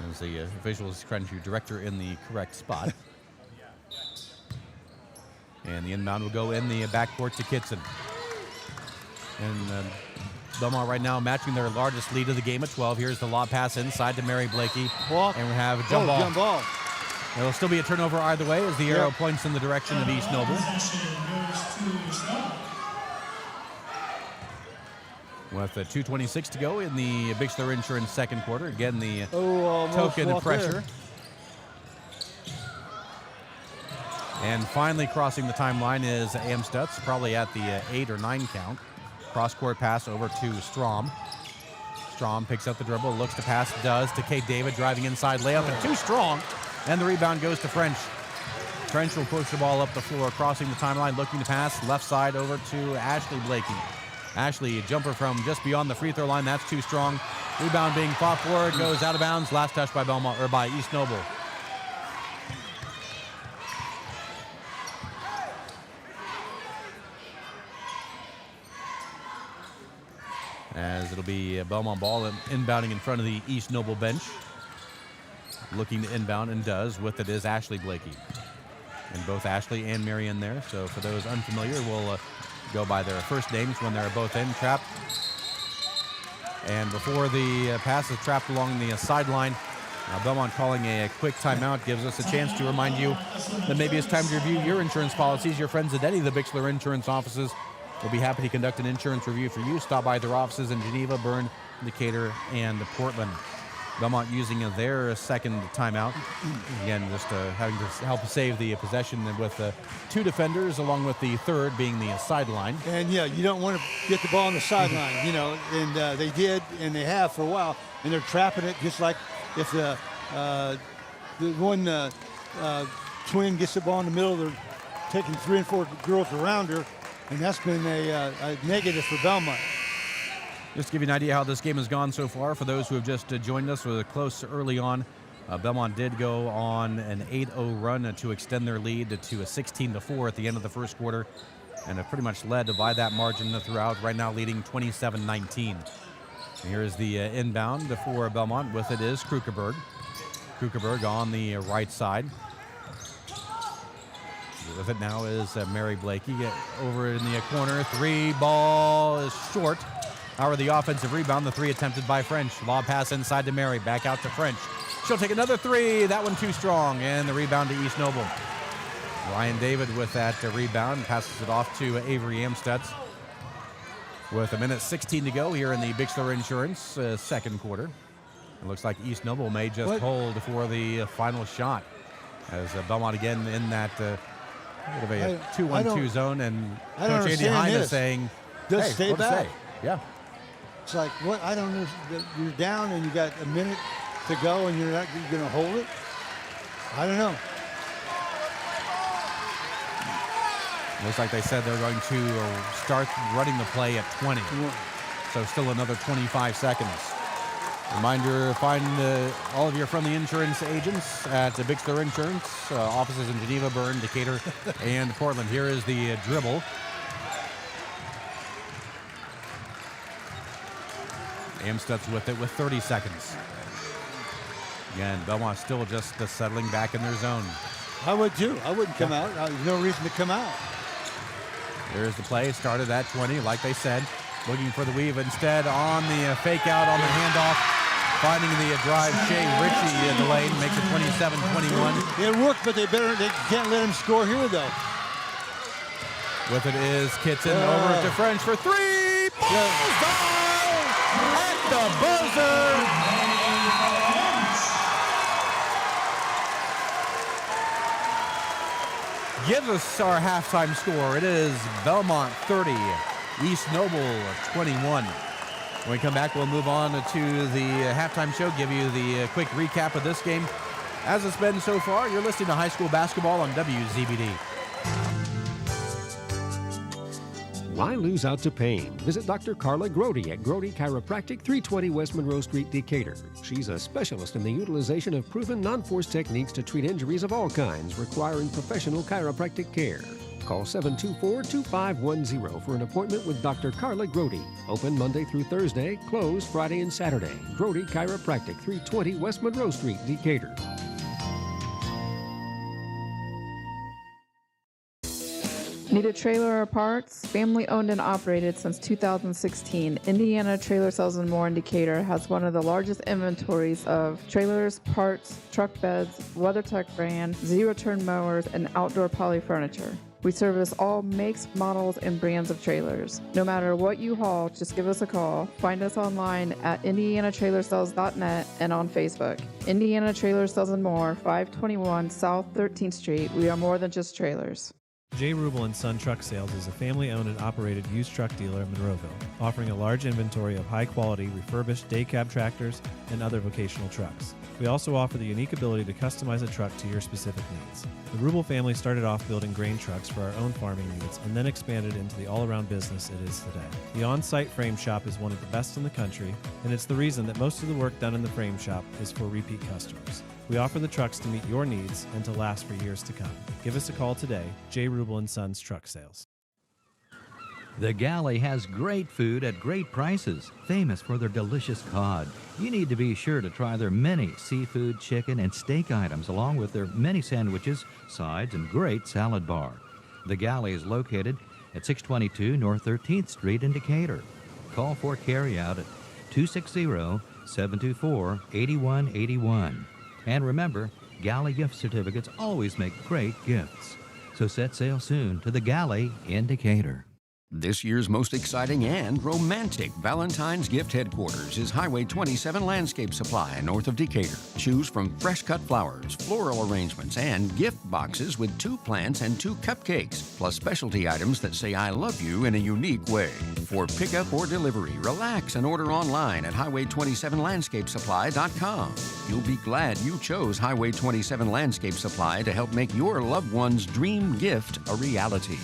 As the official is trying to direct her in the correct spot. And the inbound will go in the backcourt to Kitson. And Bellmont right now matching their largest lead of the game at 12. Here's the lob pass inside to Mary Blakey. Walk. And we have a jump ball. Jump ball. It'll still be a turnover either way as the arrow points in the direction of East Noble. With 2:26 to go in the Bixler Insurance second quarter. Again, the token pressure. There. And finally crossing the timeline is Amstutz, probably at the 8 or 9 count. Cross-court pass over to Strom. Strom picks up the dribble, looks to pass, does to Kate David, driving inside, layup, and too strong. And the rebound goes to French. French will push the ball up the floor, crossing the timeline, looking to pass, left side over to Ashley Blakey. Ashley, a jumper from just beyond the free throw line, that's too strong. Rebound being fought for, it goes out of bounds. Last touch by Bellmont, or by East Noble. As it'll be a Bellmont ball inbounding in front of the East Noble bench. Looking to inbound and does. With it is Ashley Blakey. And both Ashley and Marion there. So for those unfamiliar, we'll go by their first names when they're both in. Trapped. And before the pass is trapped along the sideline, Now, Bellmont calling a quick timeout gives us a chance to remind you that maybe it's time to review your insurance policies. Your friends at any of the Bixler insurance offices will be happy to conduct an insurance review for you. Stop by their offices in Geneva, Bern, Decatur, and Portland. Bellmont using their second timeout. Again, just having to help save the possession with 2 defenders, along with the third being the sideline. And yeah, you don't want to get the ball on the sideline, and they did, and they have for a while, and they're trapping it just like if the one twin gets the ball in the middle, they're taking 3 and 4 girls around her, and that's been a negative for Bellmont. Just to give you an idea how this game has gone so far, for those who have just joined us, with a close early on. Bellmont did go on an 8-0 run to extend their lead to a 16-4 at the end of the first quarter, and have pretty much led by that margin throughout, right now leading 27-19. Here's the inbound for Bellmont. With it is Krukerberg. Krukerberg on the right side. With it now is Mary Blakey. Over in the corner, 3 ball is short. However, the offensive rebound, the 3 attempted by French. Lob pass inside to Mary, back out to French. She'll take another 3, that one too strong, and the rebound to East Noble. Ryan David with that rebound, passes it off to Avery Amstutz. With 1:16 to go here in the Bixler Insurance second quarter. It looks like East Noble may just hold for the final shot, as Bellmont again in that bit of a 2-1-2 zone, and Coach Andy Hine is saying, Just hey, stay what to back. say? Yeah. It's like, what? I don't know. You're down and you got a minute to go and you're going to hold it? I don't know. Looks like they said they're going to start running the play at 20. So still another 25 seconds. Reminder, find all of your friendly insurance agents at Bixler Insurance, offices in Geneva, Bern, Decatur, and Portland. Here is the dribble. Amstutz with it with 30 seconds. Again, Bellmont still just settling back in their zone. I would too. I wouldn't come out. There's no reason to come out. There's the play. Started at 20, like they said. Looking for the weave instead on the fake out on the handoff. Finding the drive, Shea Ritchie in the lane, makes it 27-21. It worked, but they can't let him score here, though. With it is Kitson over to French for 3. At the buzzer. Gives us our halftime score. It is Bellmont 30, East Noble 21. When we come back, we'll move on to the halftime show, give you the quick recap of this game. As it's been so far, you're listening to high school basketball on WZBD. Why lose out to pain? Visit Dr. Carla Grody at Grody Chiropractic, 320 West Monroe Street, Decatur. She's a specialist in the utilization of proven non-force techniques to treat injuries of all kinds requiring professional chiropractic care. Call 724-2510 for an appointment with Dr. Carla Grody. Open Monday through Thursday, closed Friday and Saturday. Grody Chiropractic, 320 West Monroe Street, Decatur. Need a trailer or parts? Family owned and operated since 2016, Indiana Trailer Sales and More in Decatur has one of the largest inventories of trailers, parts, truck beds, WeatherTech brand, zero-turn mowers, and outdoor poly furniture. We service all makes, models, and brands of trailers. No matter what you haul, just give us a call. Find us online at indianatrailersales.net and on Facebook. Indiana Trailer Sales and More, 521 South 13th Street. We are more than just trailers. J. Rubel & Son Truck Sales is a family-owned and operated used truck dealer in Monroeville, offering a large inventory of high-quality, refurbished day cab tractors and other vocational trucks. We also offer the unique ability to customize a truck to your specific needs. The Rubel family started off building grain trucks for our own farming needs and then expanded into the all-around business it is today. The on-site frame shop is one of the best in the country, and it's the reason that most of the work done in the frame shop is for repeat customers. We offer the trucks to meet your needs and to last for years to come. Give us a call today, J. Rubel & Sons Truck Sales. The Galley has great food at great prices, famous for their delicious cod. You need to be sure to try their many seafood, chicken, and steak items, along with their many sandwiches, sides, and great salad bar. The Galley is located at 622 North 13th Street in Decatur. Call for carryout at 260-724-8181. And remember, Galley gift certificates always make great gifts. So set sail soon to the Galley in Decatur. This year's most exciting and romantic Valentine's gift headquarters is Highway 27 Landscape Supply north of Decatur. Choose from fresh cut flowers, floral arrangements, and gift boxes with 2 plants and 2 cupcakes, plus specialty items that say I love you in a unique way. For pickup or delivery, relax and order online at highway27landscapesupply.com. You'll be glad you chose Highway 27 Landscape Supply to help make your loved one's dream gift a reality.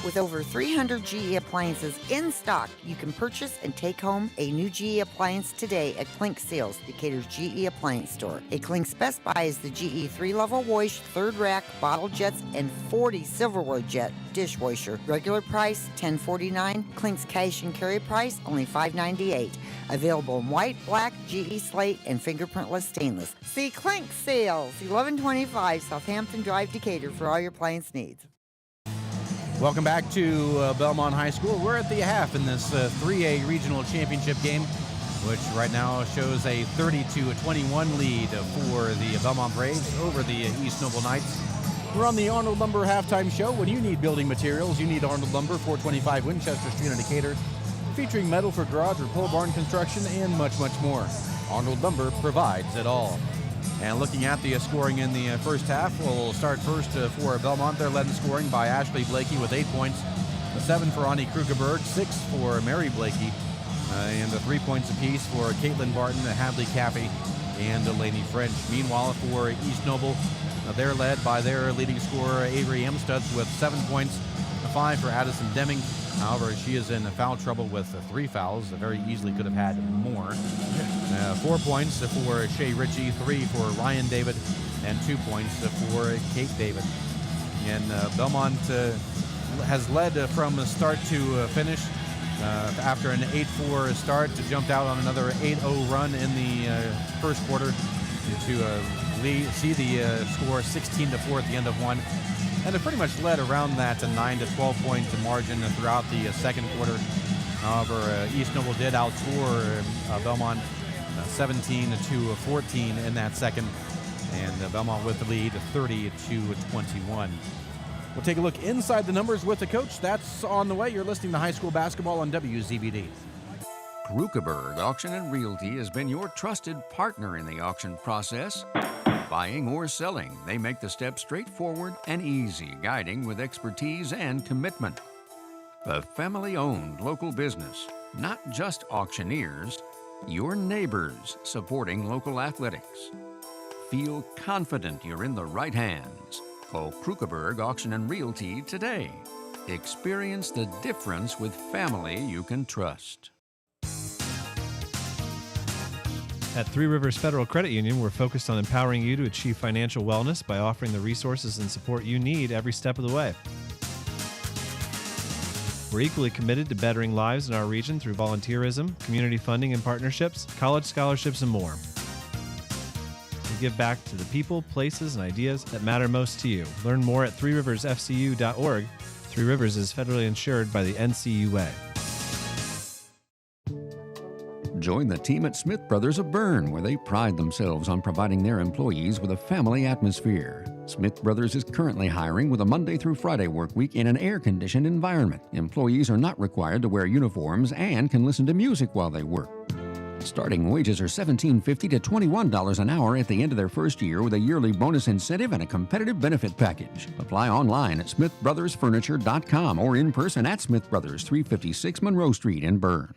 With over 300 GE appliances in stock, you can purchase and take home a new GE appliance today at Klink Sales, Decatur's GE appliance store. A Klink's Best Buy is the GE 3-level wash, 3rd rack, bottle jets, and 40 silverware jet dishwasher. Regular price $10.49. Klink's cash and carry price only $5.98. Available in white, black, GE slate, and fingerprintless stainless. See Klink Sales, 1125 Southampton Drive, Decatur for all your appliance needs. Welcome back to Bellmont High School. We're at the half in this 3A regional championship game, which right now shows a 30-21 lead for the Bellmont Braves over the East Noble Knights. We're on the Arnold Lumber halftime show. When you need building materials, you need Arnold Lumber, 425 Winchester Street in Decatur, featuring metal for garage or pole barn construction and much, much more. Arnold Lumber provides it all. And looking at the scoring in the first half, we'll start first for Bellmont. They're led in scoring by Ashley Blakey with 8 points, 7 for Ani Krugerberg, 6 for Mary Blakey, and 3 points apiece for Caitlin Barton, Hadley Caffey, and Delaney French. Meanwhile, for East Noble, they're led by their leading scorer, Avery Emstutz, with 7 points, 5 for Addison Deming. However, she is in foul trouble with 3 fouls. Very easily could have had more. 4 points for Shay Ritchie, 3 for Ryan David, and 2 points for Kate David. And Bellmont has led from start to finish after an 8-4 start, jumped out on another 8-0 run in the first quarter to see the score 16-4 at the end of one. And it pretty much led around that 9 to 12 point margin throughout the second quarter. However, East Noble did outscore Bellmont 17-14 in that second, and Bellmont with the lead 30-21. We'll take a look inside the numbers with the coach. That's on the way. You're listening to High School Basketball on WZBD. Krugerberg Auction and Realty has been your trusted partner in the auction process. Buying or selling, they make the steps straightforward and easy, guiding with expertise and commitment. A family-owned local business, not just auctioneers, your neighbors supporting local athletics. Feel confident you're in the right hands. Call Krugerberg Auction and Realty today. Experience the difference with family you can trust. At Three Rivers Federal Credit Union, we're focused on empowering you to achieve financial wellness by offering the resources and support you need every step of the way. We're equally committed to bettering lives in our region through volunteerism, community funding and partnerships, college scholarships, and more. We give back to the people, places, and ideas that matter most to you. Learn more at threeriversfcu.org. Three Rivers is federally insured by the NCUA. Join the team at Smith Brothers of Bern, where they pride themselves on providing their employees with a family atmosphere. Smith Brothers is currently hiring with a Monday through Friday work week in an air-conditioned environment. Employees are not required to wear uniforms and can listen to music while they work. Starting wages are $17.50 to $21 an hour at the end of their first year, with a yearly bonus incentive and a competitive benefit package. Apply online at smithbrothersfurniture.com or in person at Smith Brothers, 356 Monroe Street in Bern.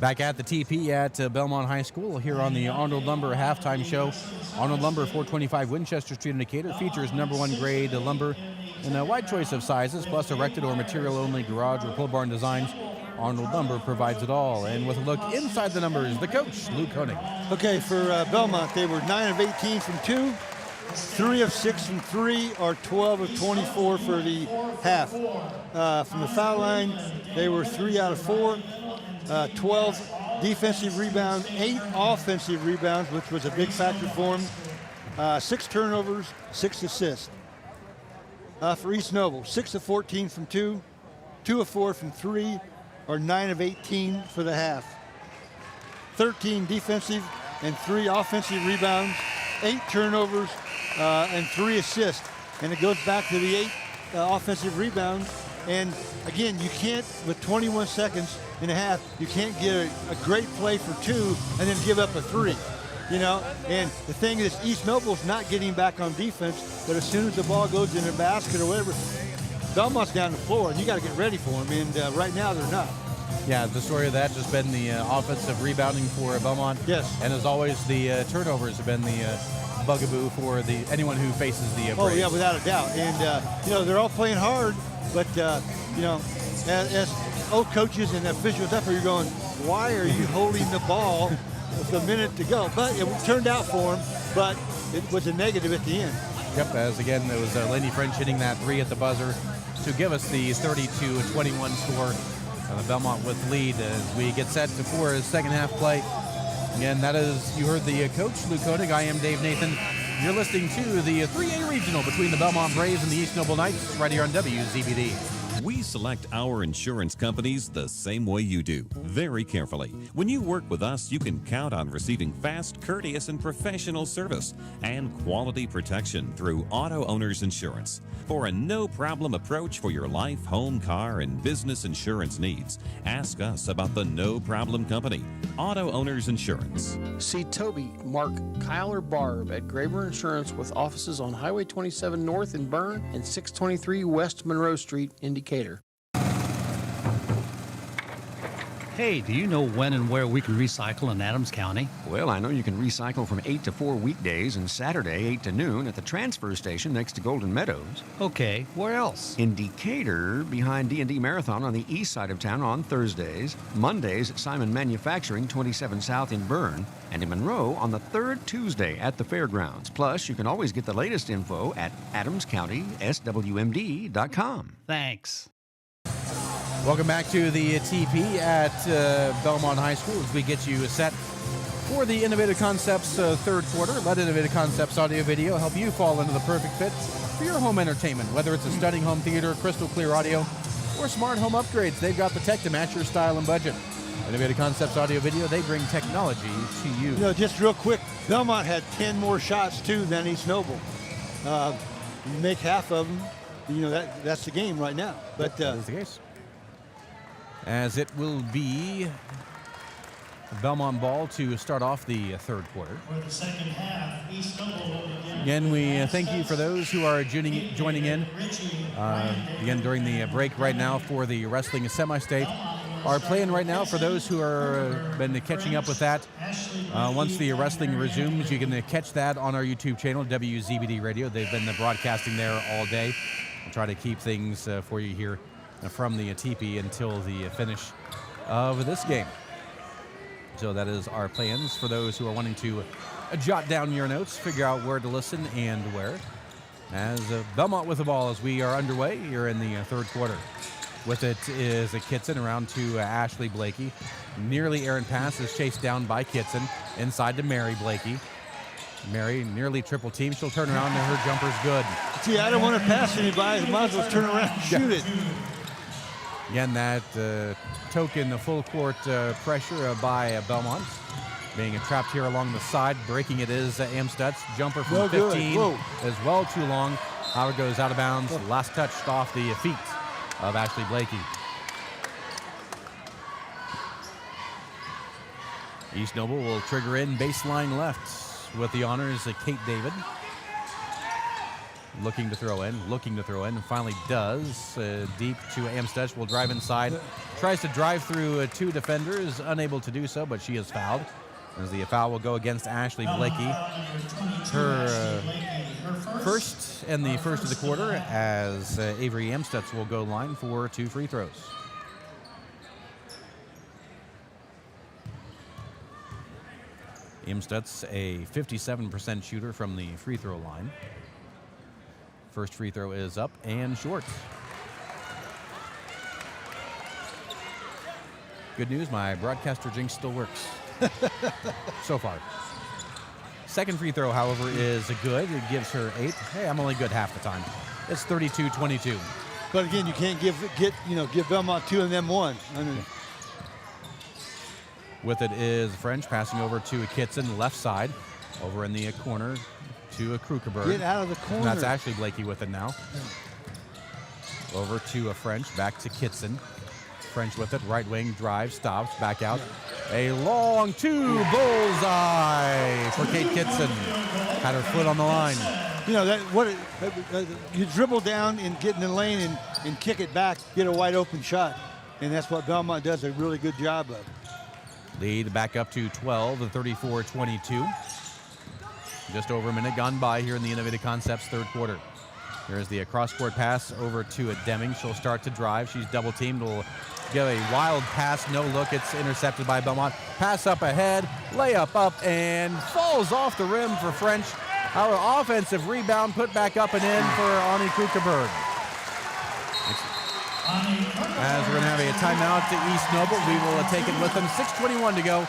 Back at the TP at Bellmont High School here on the Arnold Lumber halftime show. Arnold Lumber, 425 Winchester Street in Decatur, features #1 grade lumber in a wide choice of sizes, plus erected or material-only garage or pole barn designs. Arnold Lumber provides it all. And with a look inside the numbers, the coach, Lou Koning. Okay, for Bellmont, they were 9 of 18 from 2, 3 of 6 from 3, or 12 of 24 for the half. From the foul line, they were 3 out of 4. 12 defensive rebounds, 8 offensive rebounds, which was a big factor for them. 6 turnovers, 6 assists. For East Noble, 6 of 14 from 2, 2 of 4 from 3, or 9 of 18 for the half. 13 defensive and 3 offensive rebounds, 8 turnovers, and 3 assists. And it goes back to the 8 offensive rebounds. And again, you can't, with 21 seconds and a half, you can't get a great play for 2 and then give up a 3. You know, and the thing is, East Noble's not getting back on defense, but as soon as the ball goes in the basket or whatever, Belmont's down the floor, and you got to get ready for them. And right now, they're not. Yeah, the story of that just been the offensive rebounding for Belmont. Yes. And as always, the turnovers have been the bugaboo for anyone who faces the Braves. Oh, yeah, without a doubt. And, you know, they're all playing hard, but, you know, as old coaches and officials up here, you're going, why are you holding the ball with a minute to go? But it turned out for them, but it was a negative at the end. Yep, as again, it was Laney French hitting that 3 at the buzzer to give us the 32-21 score. The Belmont with lead as we get set for his second half play. Again, that is, you heard the coach, Lou Koning. I am Dave Nathan. You're listening to the 3A Regional between the Belmont Braves and the East Noble Knights right here on WZBD. We select our insurance companies the same way you do, very carefully. When you work with us, you can count on receiving fast, courteous, and professional service and quality protection through Auto Owners Insurance. For a no-problem approach for your life, home, car, and business insurance needs, ask us about the No Problem Company, Auto Owners Insurance. See Toby, Mark, Kyle, or Barb at Graber Insurance with offices on Highway 27 North in Bern and 623 West Monroe Street in Decatur. Hey, do you know when and where we can recycle in Adams County? Well, I know you can recycle from 8 to 4 weekdays and Saturday 8 to noon at the transfer station next to Golden Meadows. Okay, where else? In Decatur, behind D&D Marathon on the east side of town on Thursdays, Mondays at Simon Manufacturing 27 South in Bern, and in Monroe on the third Tuesday at the fairgrounds. Plus, you can always get the latest info at adamscountyswmd.com. Thanks. Welcome back to the TP at Belmont High School as we get you set for the Innovative Concepts third quarter. Let Innovative Concepts audio video help you fall into the perfect fit for your home entertainment. Whether it's a stunning home theater, crystal clear audio, or smart home upgrades, they've got the tech to match your style and budget. Innovative Concepts audio video, they bring technology to you. You know, just real quick, Belmont had 10 more shots, too, than East Noble. You make half of them, you know, that's the game right now. But that is the case. As it will be Belmont ball to start off the third quarter. For the second half, East Noble will begin. Again, we thank you for those who are joining in. Again, during the break right now for the wrestling semi-state. Are playing right now for those who are been catching up with that. Once the wrestling resumes, you can catch that on our YouTube channel, WZBD Radio. They've been broadcasting there all day. We'll try to keep things for you here from the TP until the finish of this game. So that is our plans for those who are wanting to jot down your notes, figure out where to listen and where. As Belmont with the ball as we are underway here in the third quarter. With it is a Kitson around to Ashley Blakey. Nearly errant pass is chased down by Kitson. Inside to Mary Blakey. Mary nearly triple team. She'll turn around and her jumper's good. See, I don't want to pass anybody. Might as well turn around and shoot it. Again, that token full court pressure by Belmont. Being trapped here along the side. Breaking it is Amstutz. Jumper from 15 is well too long. Howard goes out of bounds. Last touched off the feet of Ashley Blakey. East Noble will trigger in baseline left with the honors Kate David. Looking to throw in, and finally does. Deep to Amstutz, will drive inside. Tries to drive through 2 defenders, unable to do so, but she is fouled. As the foul will go against Ashley Blakey. Her first and the first of the quarter, as Avery Amstutz will go line for 2 free throws. Amstutz, a 57% shooter from the free throw line. First free throw is up and short. Good news, my broadcaster jinx still works. So far. Second free throw, however, is good. It gives her 8. Hey, I'm only good half the time. It's 32-22. But again, you can't give Belmont 2 and them 1. I mean, With it is French, passing over to Kitson, left side. Over in the corner to a Krukerberg. Get out of the corner. And that's Ashley Blakey with it now. Over to a French, back to Kitson. French with it, right wing drive, stops, back out. A long two, bullseye for Kate Kitson. Had her foot on the line. You know, you dribble down and get in the lane and kick it back, get a wide open shot. And that's what Bellmont does a really good job of. Lead back up to 12, 34-22. Just over a minute gone by here in the Innovative Concepts third quarter. Here's the cross-court pass over to Deming. She'll start to drive. She's double-teamed. Will give a wild pass. No look. It's intercepted by Bellmont. Pass up ahead. Layup up and falls off the rim for French. Our offensive rebound put back up and in for Ani Krukerberg. As we're going to have a timeout to East Noble. We will take it with them. 6:21 to go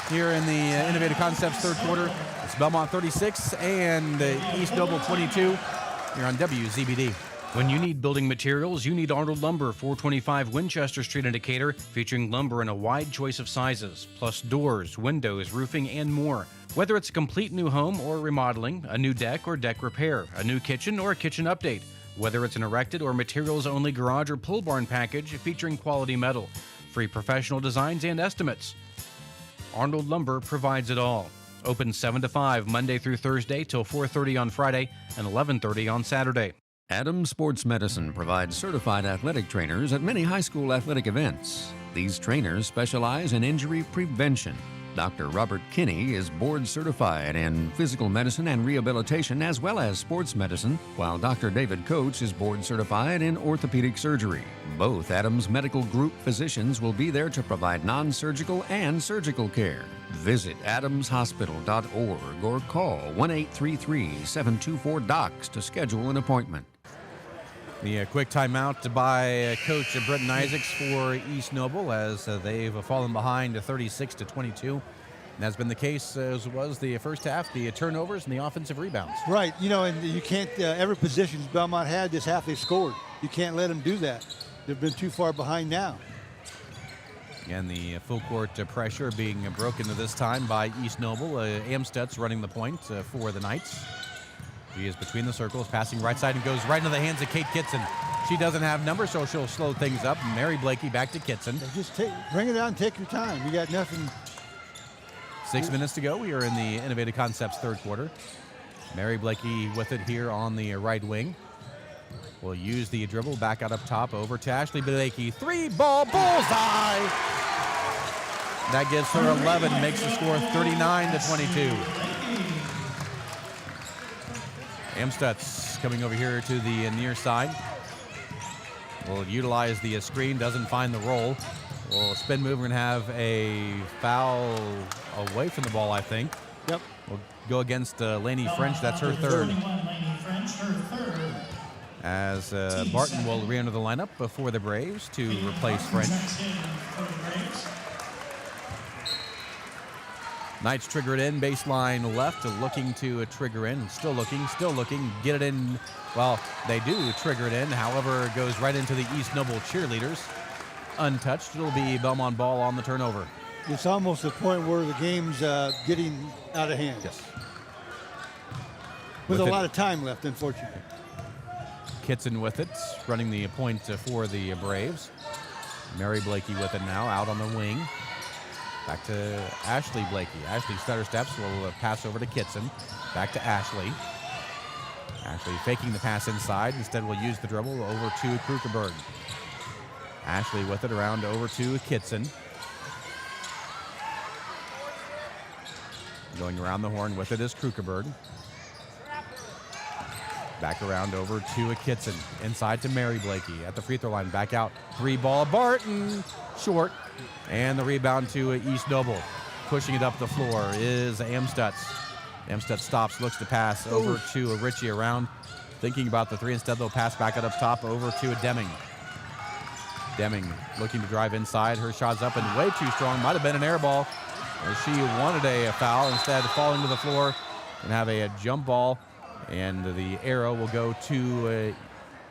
here in the Innovative Concepts third quarter. It's Bellmont 36 and East Noble 22. You're on WZBD. When you need building materials, you need Arnold Lumber, 425 Winchester Street in Decatur, featuring lumber in a wide choice of sizes, plus doors, windows, roofing, and more. Whether it's a complete new home or remodeling, a new deck or deck repair, a new kitchen or a kitchen update, whether it's an erected or materials-only garage or pole barn package featuring quality metal, free professional designs and estimates. Arnold Lumber provides it all. Open 7 to 5 Monday through Thursday till 4:30 on Friday and 11:30 on Saturday. Adams Sports Medicine provides certified athletic trainers at many high school athletic events. These trainers specialize in injury prevention. Dr. Robert Kinney is board certified in physical medicine and rehabilitation as well as sports medicine, while Dr. David Coates is board certified in orthopedic surgery. Both Adams Medical Group physicians will be there to provide non-surgical and surgical care. Visit adamshospital.org or call 1-833-724-DOCS to schedule an appointment. The quick timeout by Coach Britton Isaacs for East Noble as they've fallen behind 36-22. And that's been the case as was the first half, the turnovers and the offensive rebounds. Right, you know, and you can't, every position Bellmont had this half they scored. You can't let them do that. They've been too far behind now. Again, the full court pressure being broken to this time by East Noble. Amstutz running the point for the Knights. She is between the circles, passing right side and goes right into the hands of Kate Kitson. She doesn't have numbers, so she'll slow things up. Mary Blakey back to Kitson. Just bring it down, take your time. You got nothing. 6 minutes to go. We are in the Innovative Concepts third quarter. Mary Blakey with it here on the right wing. Will use the dribble back out up top over to Ashley Blakey. Three-ball bullseye! That gives her 11, makes the score 39-22. Amstutz coming over here to the near side. Will utilize the screen, doesn't find the roll. Will spin move, we're going to have a foul away from the ball, I think. Yep. Will go against Lainey French, that's her third. As Barton will re-enter the lineup for the Braves to replace French. Knights trigger it in, baseline left, looking to trigger in, still looking, get it in. Well, they do trigger it in, however, it goes right into the East Noble cheerleaders. Untouched, it'll be Bellmont ball on the turnover. It's almost the point where the game's getting out of hand. Yes. With a lot of time left, unfortunately. Kitson with it, running the point for the Braves. Mary Blakey with it now, out on the wing. Back to Ashley Blakey. Ashley stutter steps, will pass over to Kitson. Back to Ashley. Ashley faking the pass inside. Instead will use the dribble over to Krukerberg. Ashley with it around over to Kitson. Going around the horn with it is Krukerberg. Back around over to a Kitson. Inside to Mary Blakey at the free throw line. Back out. Three-ball Barton. Short. And the rebound to East Noble. Pushing it up the floor is Amstutz. Amstutz stops, looks to pass over to Ritchie around. Thinking about the three. Instead, they'll pass back out up top over to Deming. Deming looking to drive inside. Her shot's up and way too strong. Might have been an air ball. She wanted a foul. Instead, falling to the floor and have a jump ball. And the arrow will go to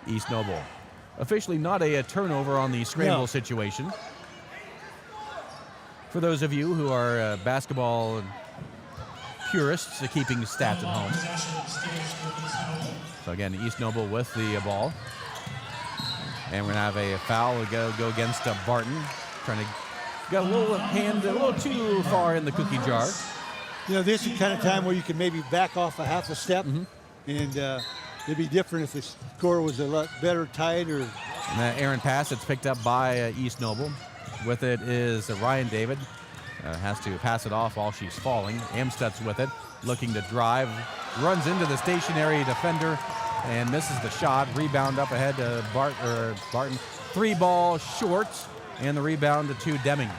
East Noble. Officially not a turnover on the scramble situation. For those of you who are basketball purists, keeping stats at home. So again, East Noble with the ball. And we're going to have a foul go against Barton. Trying to get a little too far in the cookie jar. You know, this is the kind of time where you can maybe back off a half a step, and it'd be different if the score was a lot better tied. Or and that errant pass that's picked up by East Noble. With it is Ryan David. Has to pass it off while she's falling. Amstutz with it, looking to drive. Runs into the stationary defender and misses the shot. Rebound up ahead to Barton. 3-ball short, and the rebound to Deming.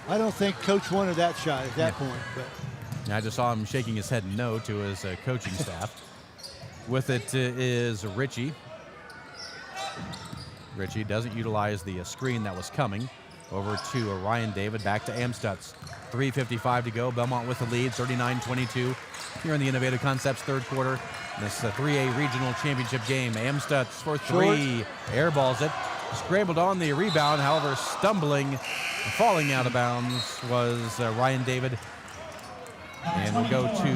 I don't think Coach wanted that shot at that point. But I just saw him shaking his head no to his coaching staff. With it is Richie. Richie doesn't utilize the screen that was coming. Over to Ryan David, back to Amstutz. 3:55 to go. Bellmont with the lead, 39-22. Here in the Innovative Concepts third quarter. This 3A regional championship game. Amstutz for three. Airballs it. Scrambled on the rebound, however, stumbling and falling out of bounds was Ryan David. And we'll go to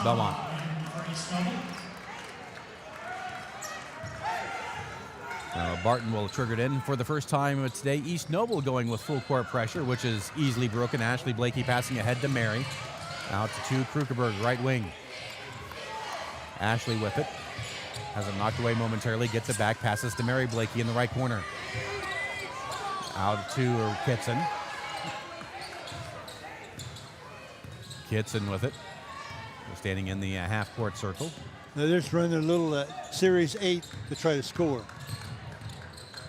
Bellmont. Barton will trigger it in for the first time today. East Noble going with full court pressure, which is easily broken. Ashley Blakey passing ahead to Mary. Out to Krukerberg, right wing. Ashley with it. Has it knocked away momentarily, gets it back, passes to Mary Blakey in the right corner. Out to Kitson. Kitson with it. Standing in the half-court circle. Now they're just running a little Series 8 to try to score.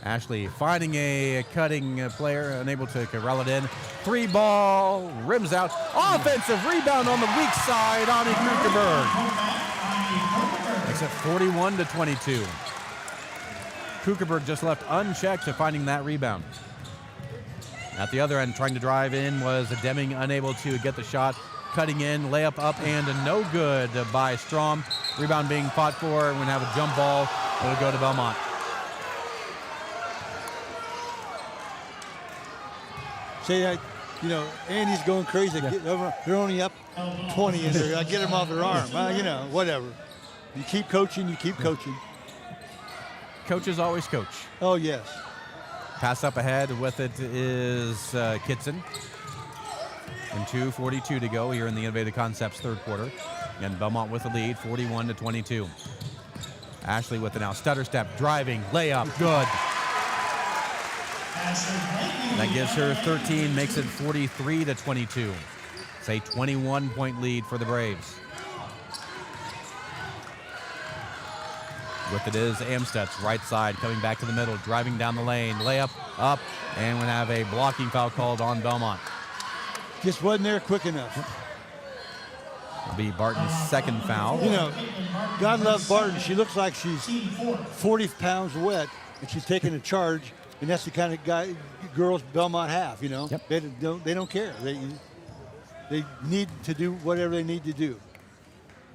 Ashley finding a cutting player, unable to corral it in. 3-ball, rims out. Offensive rebound on the weak side, Ani Krukerberg. Makes it 41-22. Krukerberg just left unchecked to finding that rebound. At the other end, trying to drive in was Deming, unable to get the shot. Cutting in, layup up, and no good by Strom. Rebound being fought for. We're going to have a jump ball. It'll go to Bellmont. Say that, you know, Andy's going crazy. Yeah. They're only up 20, and I get him off their arm. You know, whatever. You keep coaching, you keep coaching. Coaches always coach. Oh, yes. Pass up ahead with it is Kitson. And 2:42 to go here in the Innovative Concepts third quarter. And Bellmont with the lead, 41-22. Ashley with it now. Stutter step, driving, layup, good. That gives her 13, makes it 43-22. It's a 21-point lead for the Braves. With it is Amstutz, right side, coming back to the middle, driving down the lane, layup, up, and we'll have a blocking foul called on Bellmont. Just wasn't there quick enough. It'll be Barton's second foul. You know, God love Barton. She looks like she's 40 pounds wet, and she's taking a charge, and that's the kind of girls Bellmont have, you know. Yep. They don't care. They need to do whatever they need to do.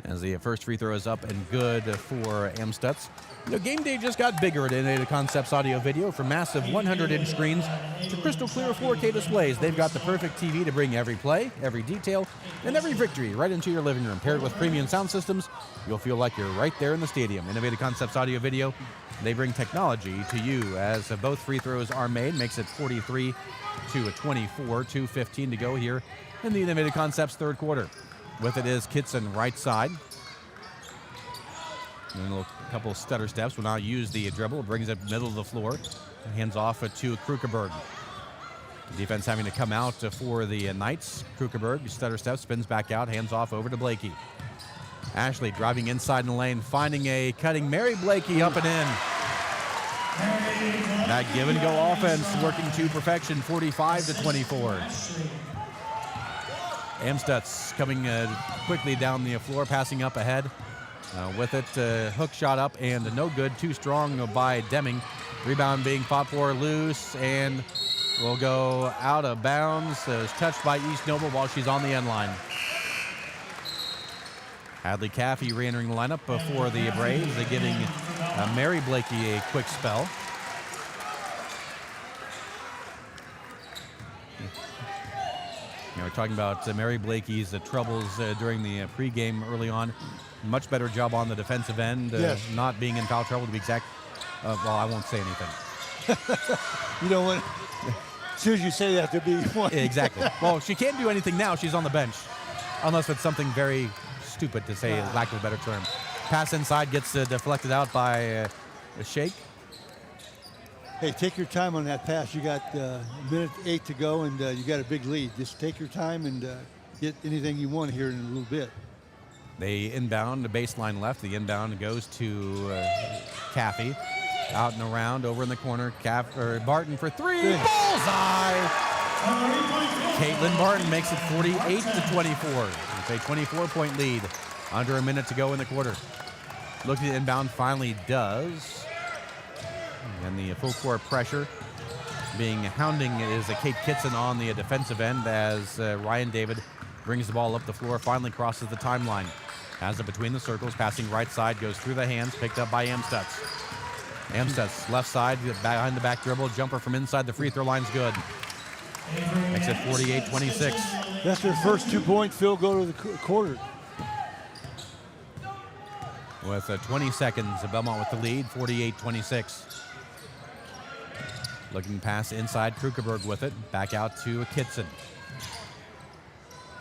As the first free throw is up and good for Amstutz. You know, game day just got bigger at Innovative Concepts Audio Video. From massive 100-inch screens to crystal clear 4K displays, they've got the perfect TV to bring every play, every detail, and every victory right into your living room. Paired with premium sound systems, you'll feel like you're right there in the stadium. Innovative Concepts Audio Video, they bring technology to you. As both free throws are made, makes it 43-24, 2:15 to go here in the Innovative Concepts third quarter. With it is Kitson, right side. And a couple of stutter steps. Will now use the dribble. Brings it middle of the floor. Hands off to Krukerberg. Defense having to come out for the Knights. Krukerberg, stutter step, spins back out. Hands off over to Blakey. Ashley driving inside in the lane. Finding a cutting Mary Blakey up and in. That give and go offense working to perfection. 45-24. Amstutz coming quickly down the floor, passing up ahead. With it, hook shot up and no good. Too strong by Deming. Rebound being fought for, loose, and will go out of bounds. Is touched by East Noble while she's on the end line. Hadley Caffey re-entering the lineup for the Braves. They're giving Mary Blakey a quick spell. We're talking about Mary Blakey's troubles during the pregame early on. Much better job on the defensive end, Yes. not being in foul trouble to be exact. Well, I won't say anything. You don't want. As soon as you say that, there'll be one. Exactly. Well, she can't do anything now. She's on the bench, unless it's something very stupid to say, lack of a better term. Pass inside gets deflected out by a shake. Hey, take your time on that pass. You got minute 8 to go, and you got a big lead. Just take your time and get anything you want here in a little bit. They inbound, the baseline left. The inbound goes to Caffey. Out and around, over in the corner. Barton for three. Bullseye! Caitlin Barton makes it 48-24. It's a 24-point lead. Under a minute to go in the quarter. Looking at inbound, finally does. And the full court pressure being hounding is Kate Kitson on the defensive end as Ryan David brings the ball up the floor, finally crosses the timeline. Has it between the circles, passing right side, goes through the hands, picked up by Amstutz. Amstutz left side, behind the back dribble, jumper from inside the free throw line's good. Makes it 48-26. That's their first 2-point field goal of the quarter. With 20 seconds, Bellmont with the lead, 48-26. Looking pass inside, Krugerberg with it. Back out to Kitson.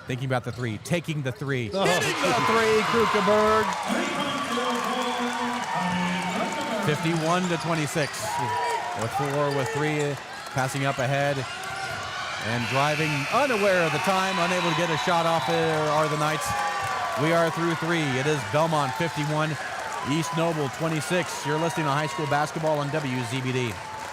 Thinking about the three, taking the three. Hitting the three, Krugerberg. 51-26. With 4, with 3, passing up ahead. And driving, unaware of the time, unable to get a shot off there are the Knights. We are through 3. It is Bellmont 51, East Noble 26. You're listening to high school basketball on WZBD.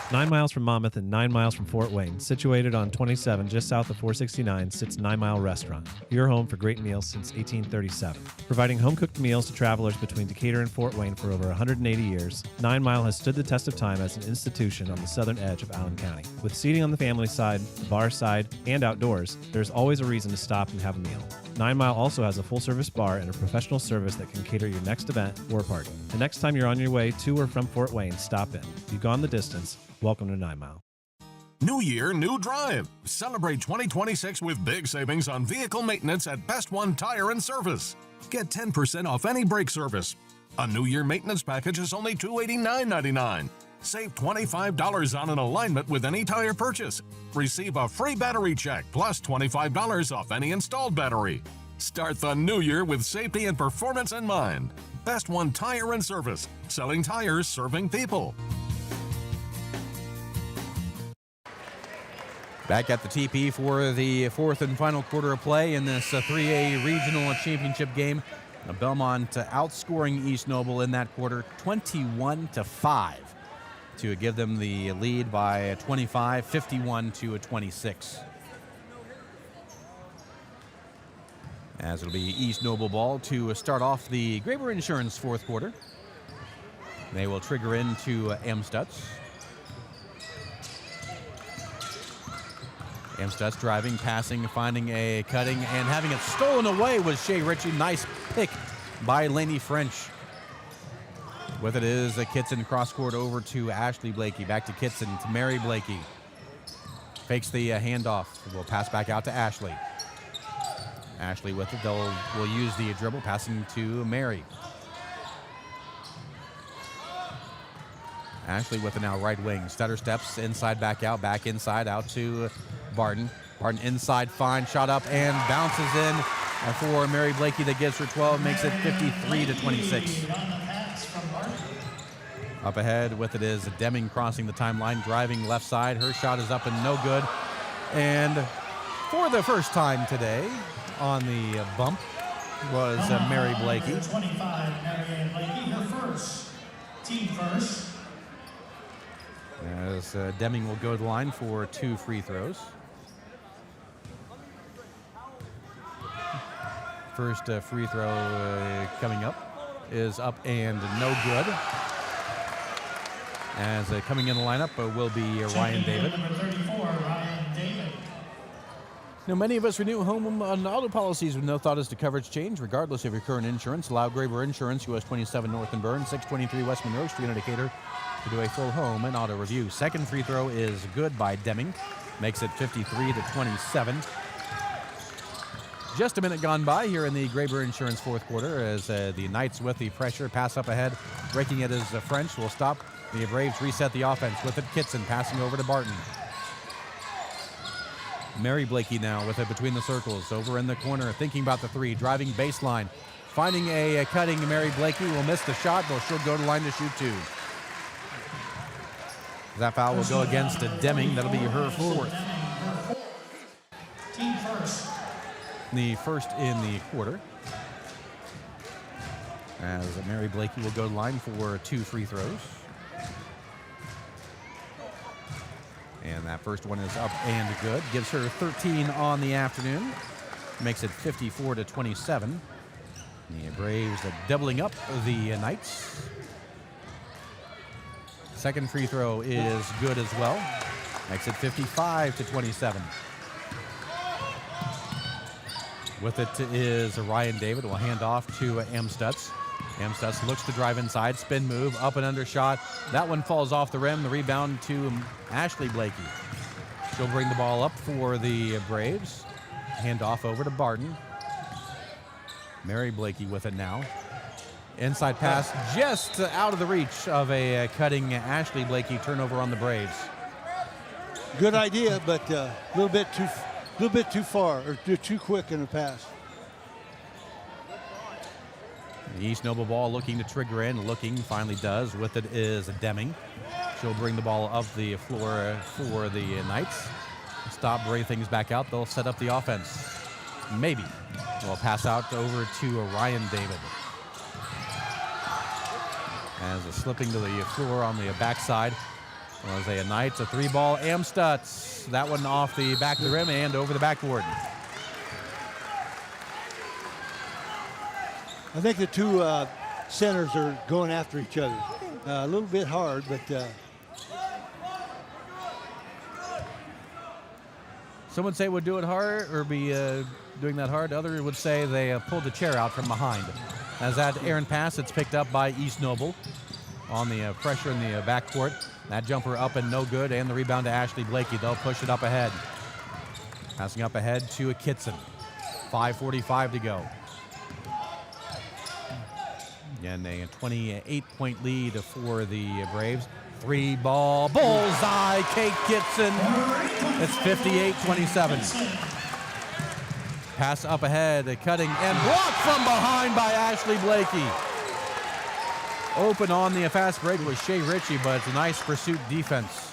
9 miles from Monmouth and 9 miles from Fort Wayne, situated on 27 just south of 469, sits 9 Mile Restaurant, your home for great meals since 1837. Providing home-cooked meals to travelers between Decatur and Fort Wayne for over 180 years, 9 Mile has stood the test of time as an institution on the southern edge of Allen County. With seating on the family side, the bar side, and outdoors, there's always a reason to stop and have a meal. 9 Mile also has a full-service bar and a professional service that can cater your next event or party. The next time you're on your way to or from Fort Wayne, stop in. You've gone the distance. Welcome to 9 Mile. New year, new drive. Celebrate 2026 with big savings on vehicle maintenance at Best One Tire and Service. Get 10% off any brake service. A New Year maintenance package is only $289.99. Save $25 on an alignment with any tire purchase. Receive a free battery check plus $25 off any installed battery. Start the new year with safety and performance in mind. Best One Tire and Service. Selling tires, serving people. Back at the TP for the fourth and final quarter of play in this 3A regional championship game. Bellmont outscoring East Noble in that quarter 21-5 to give them the lead by 25, 51-26. As it'll be East Noble ball to start off the Graber Insurance fourth quarter. They will trigger into Amstutz. Amstutz driving, passing, finding a cutting, and having it stolen away was Shea Ritchie. Nice pick by Lainey French. With it is a Kitson cross court over to Ashley Blakey. Back to Kitson to Mary Blakey. Fakes the handoff. Will pass back out to Ashley. Ashley with it. Will use the dribble, passing to Mary. Ashley with it now right wing. Stutter steps inside, back out, back inside, out to Barton. Barton inside, fine, shot up and bounces in for Mary Blakey that gives her 12, makes it 53-26. Up ahead with it is Deming crossing the timeline, driving left side. Her shot is up and no good. And for the first time today on the bump was Mary Blakey. 25, Mary Blakey, her first, team first. As Deming will go to the line for 2 free throws. First free throw coming up is up and no good. As coming in the lineup will be Ryan David. Number 34, Ryan David. Now, many of us renew home and auto policies with no thought as to coverage change, regardless of your current insurance. Allow Graber Insurance, US 27 North and Burn, 623 West Monroe Street in Decatur, to do a full home and auto review. Second free throw is good by Deming. Makes it 53-27. just a minute gone by here in the Graber Insurance fourth quarter as the Knights with the pressure. Pass up ahead. Breaking it is French. Will stop. The Braves reset the offense with it. Kitson passing over to Barton. Mary Blakey now with it between the circles. Over in the corner, thinking about the three. Driving baseline. Finding a cutting Mary Blakey. Will miss the shot, but she'll go to line to shoot two. That foul will go against Deming. That'll be her fourth. Team first. The first in the quarter. As Mary Blakey will go to line for 2 free throws. And that first one is up and good. Gives her 13 on the afternoon. Makes it 54-27. The Braves are doubling up the Knights. Second free throw is good as well. Makes it 55-27. With it is Ryan David. Will hand off to Amstutz. Amstutz looks to drive inside. Spin move. Up and under shot. That one falls off the rim. The rebound to Ashley Blakey. She'll bring the ball up for the Braves. Hand off over to Barton. Mary Blakey with it now. Inside pass just out of the reach of a cutting Ashley Blakey. Turnover on the Braves. Good idea, but a little bit too far or too quick in the pass. The East Noble ball looking to trigger in. Looking, finally does. With it is Deming. She'll bring the ball up the floor for the Knights. Stop, bring things back out. They'll set up the offense. Maybe. We'll pass out over to Ryan David. As a slipping to the floor on the backside was a Knights, a 3-ball. Amstutz. That one off the back of the rim and over the backboard. I think the two centers are going after each other. A little bit hard, but... Some would say would do it hard or be doing that hard. Others would say they pulled the chair out from behind. As that errant pass, it's picked up by East Noble on the pressure in the backcourt. That jumper up and no good, and the rebound to Ashley Blakey. They'll push it up ahead. Passing up ahead to Kitson. 5:45 to go. Again, a 28-point lead for the Braves. 3-ball, bullseye, Kate Kitson. It's 58-27. Pass up ahead, cutting, and blocked from behind by Ashley Blakey. Open on the fast break was Shea Ritchie, but it's a nice pursuit defense.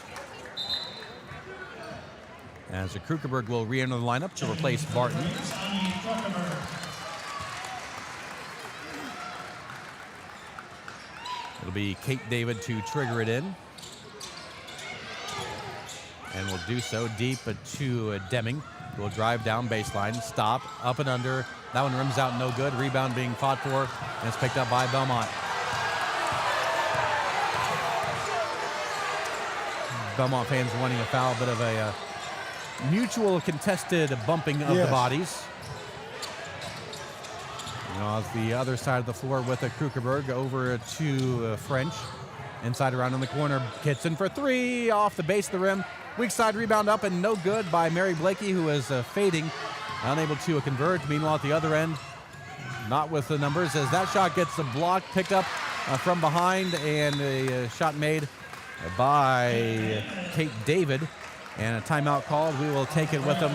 As Krukenberg will re-enter the lineup to replace Barton. It'll be Kate David to trigger it in. And will do so deep to Deming. Will drive down baseline, stop, up and under. That one rims out, no good. Rebound being fought for, and it's picked up by Bellmont. Bellmont fans wanting a foul, bit of a mutual contested bumping of the bodies. Now the other side of the floor with a Krukenberg over to French. Inside around in the corner, Kitson for 3 off the base of the rim. Weak side rebound up and no good by Mary Blakey, who is fading, unable to convert. Meanwhile, at the other end, not with the numbers, as that shot gets a block, picked up from behind, and a shot made by Kate David. And a timeout called. We will take it with them.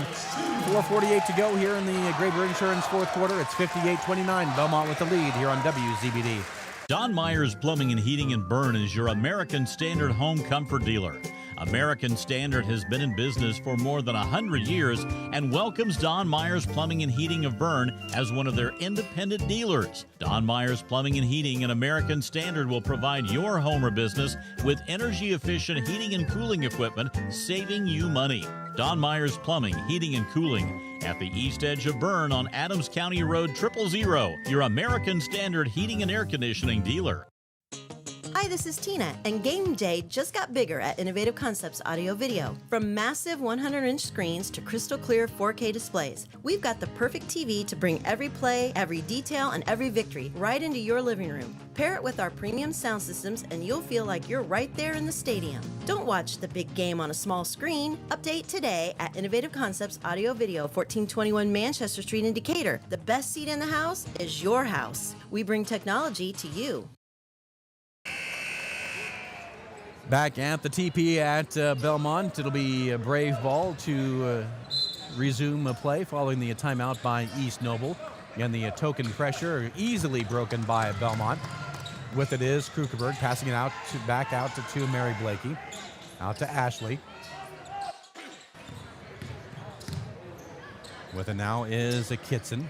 4:48 to go here in the Graber Insurance fourth quarter. It's 58-29. Bellmont with the lead here on WZBD. Don Myers Plumbing and Heating in Bern is your American Standard home comfort dealer. American Standard has been in business for more than 100 years and welcomes Don Myers Plumbing and Heating of Bern as one of their independent dealers. Don Myers Plumbing and Heating and American Standard will provide your home or business with energy-efficient heating and cooling equipment, saving you money. Don Myers Plumbing, Heating and Cooling at the east edge of Bern on Adams County Road 000, your American Standard heating and air conditioning dealer. Hi, this is Tina, and game day just got bigger at Innovative Concepts Audio Video. From massive 100-inch screens to crystal clear 4K displays, we've got the perfect TV to bring every play, every detail, and every victory right into your living room. Pair it with our premium sound systems, and you'll feel like you're right there in the stadium. Don't watch the big game on a small screen. Update today at Innovative Concepts Audio Video, 1421 Manchester Street in Decatur. The best seat in the house is your house. We bring technology to you. Back at the TP at Bellmont, it'll be a Brave ball to resume a play following the timeout by East Noble. Again, the token pressure easily broken by Bellmont. With it is Krukeberg passing it out back out to Mary Blakey. Out to Ashley. With it now is a Kitson.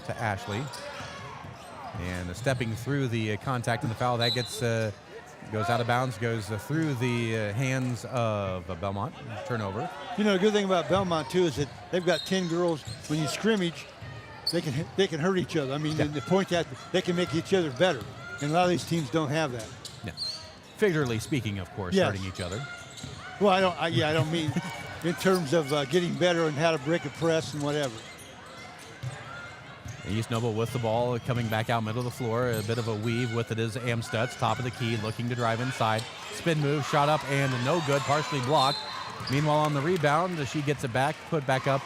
To Ashley. And stepping through the contact and the foul, that gets goes out of bounds, goes through the hands of Bellmont. Turnover. You know, the good thing about Bellmont, too, is that they've got 10 girls. When you scrimmage, they can hurt each other. I mean, the point that they can make each other better. And a lot of these teams don't have that. Yeah. Figuratively speaking, of course, hurting each other. Well, I don't mean in terms of getting better and how to break a press and whatever. East Noble with the ball, coming back out middle of the floor. A bit of a weave with it is Amstutz, top of the key, looking to drive inside. Spin move, shot up, and no good, partially blocked. Meanwhile, on the rebound, she gets it back, put back up.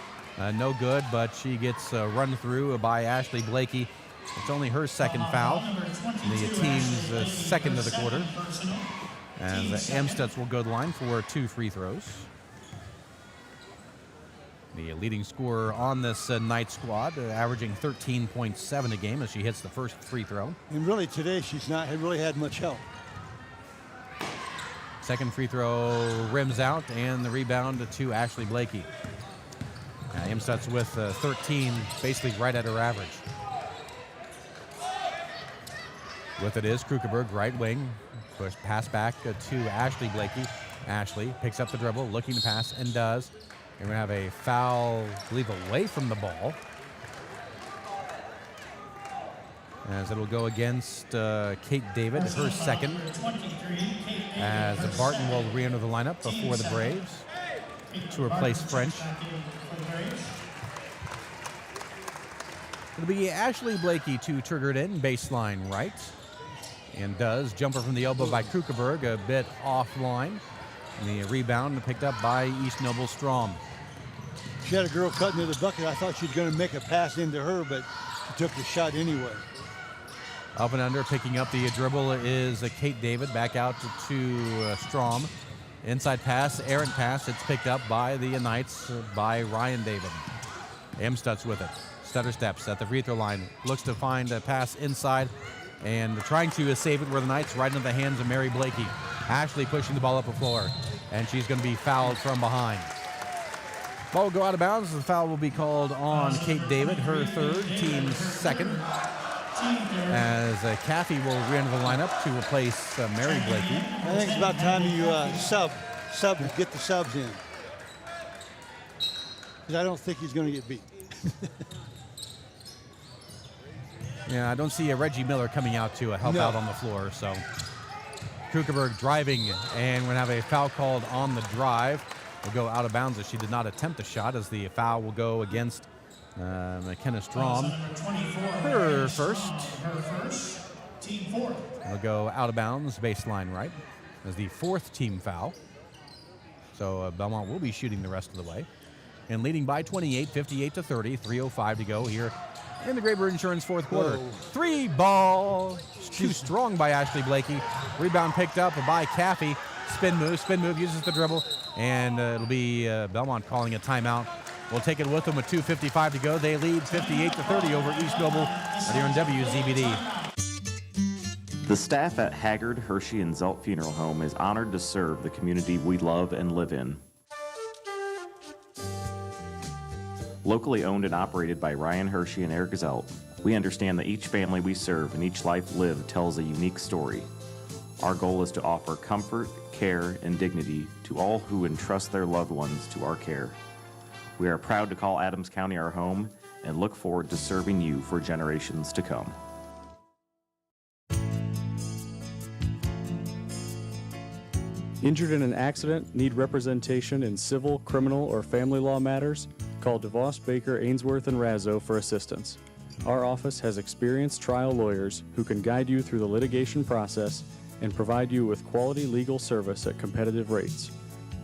No good, but she gets run through by Ashley Blakey. It's only her second foul. The team's second of the quarter. And Amstutz will go to the line for 2 free throws. The leading scorer on this night squad, averaging 13.7 a game as she hits the first free throw. And really today, she's not really had much help. Second free throw rims out, and the rebound to Ashley Blakey. Amstutz with 13, basically right at her average. With it is Krukeberg, right wing. Push pass back to Ashley Blakey. Ashley picks up the dribble, looking to pass, and does. And we have a foul, I believe, away from the ball. As it'll go against Kate David, her second. As Barton will re-enter the lineup before the Braves to replace French. It'll be Ashley Blakey to trigger it in, baseline right. And does. Jumper from the elbow by Krukeberg, a bit offline. And the rebound picked up by East Noble Strom. She had a girl cutting to the bucket. I thought she was going to make a pass into her, but she took the shot anyway. Up and under, picking up the dribble is Kate David. Back out to Strom. Inside pass, errant pass. It's picked up by the Knights by Ryan David. Amstutz with it. Stutter steps at the free throw line. Looks to find a pass inside and trying to save it where the Knights right into the hands of Mary Blakey. Ashley pushing the ball up the floor, and she's going to be fouled from behind. Ball will go out of bounds. The foul will be called on Kate David, her third, team's second. As Kathy will re-enter the lineup to replace Mary Blakey. I think it's about time you get the subs in. Because I don't think he's going to get beat. Yeah, I don't see a Reggie Miller coming out to help out on the floor. So Krukeberg driving, and we're going to have a foul called on the drive. Will go out of bounds as she did not attempt a shot, as the foul will go against McKenna Strom. Her first. Will go out of bounds, baseline right, as the fourth team foul. So Bellmont will be shooting the rest of the way. And leading by 28, 58-30, 3:05 to go here in the Graber Insurance fourth quarter. Whoa. 3 ball, too strong by Ashley Blakey. Rebound picked up by Caffey. Spin move, uses the dribble, and it'll be Bellmont calling a timeout. We'll take it with them with 2:55 to go. They lead 58-30 over East Noble here in WZBD. The staff at Haggard, Hershey, and Zelt Funeral Home is honored to serve the community we love and live in. Locally owned and operated by Ryan Hershey and Eric Zelt, we understand that each family we serve and each life lived tells a unique story. Our goal is to offer comfort, care, and dignity to all who entrust their loved ones to our care. We are proud to call Adams County our home and look forward to serving you for generations to come. Injured in an accident, need representation in civil, criminal, or family law matters? Call DeVos, Baker, Ainsworth, and Razzo for assistance. Our office has experienced trial lawyers who can guide you through the litigation process and provide you with quality legal service at competitive rates.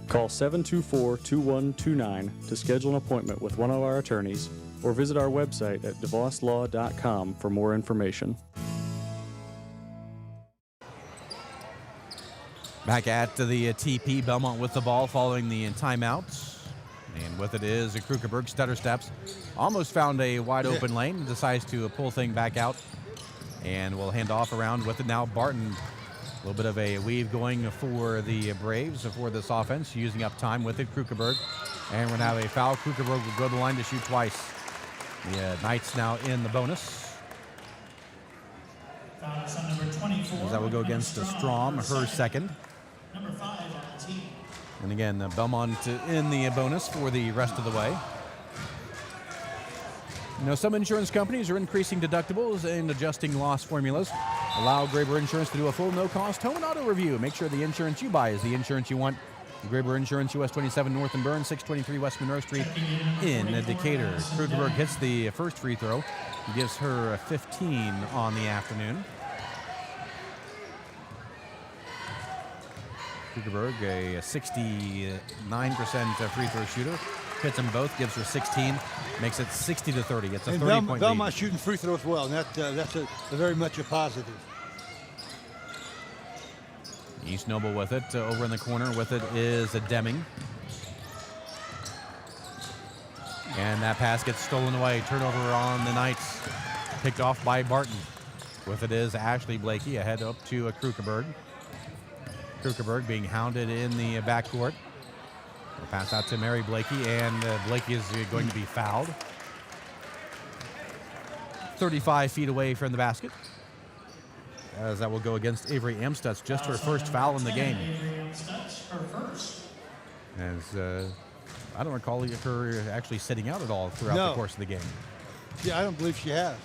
Call 724-2129 to schedule an appointment with one of our attorneys or visit our website at devoslaw.com for more information. Back at the TP, Bellmont with the ball following the timeout. And with it is Krugerberg, stutter steps. Almost found a wide open lane, decides to pull thing back out. And we'll hand off around with it now. Barton, a little bit of a weave going for the Braves for this offense, using up time with it. Krugerberg. And we're going to have a foul. Krugerberg will go to the line to shoot twice. The Knights now in the bonus. Number 24. That will go against Strom, her second. Number 5 on the team. And again, Bellmont in the bonus for the rest of the way. You know, some insurance companies are increasing deductibles and adjusting loss formulas. Allow Graber Insurance to do a full no-cost home and auto review. Make sure the insurance you buy is the insurance you want. Graber Insurance, US 27 North and Burn, 623 West Monroe Street in Decatur. Krugerberg hits the first free throw. He gives her a 15 on the afternoon. Krugerberg, a 69% free throw shooter. Hits them both, gives her 16, makes it 60-30. It's a 30-point lead. Bellmont shooting free throws well, and that's a very much a positive. East Noble with it. Over in the corner with it is a Deming. And that pass gets stolen away. Turnover on the Knights. Picked off by Barton. With it is Ashley Blakey ahead up to Krugerberg. Krugerberg being hounded in the backcourt. We'll pass out to Mary Blakey, and Blakey is going to be fouled. 35 feet away from the basket. As that will go against Avery Amstutz, just her first foul in the game. As I don't recall her actually sitting out at all throughout the course of the game. Yeah, I don't believe she has.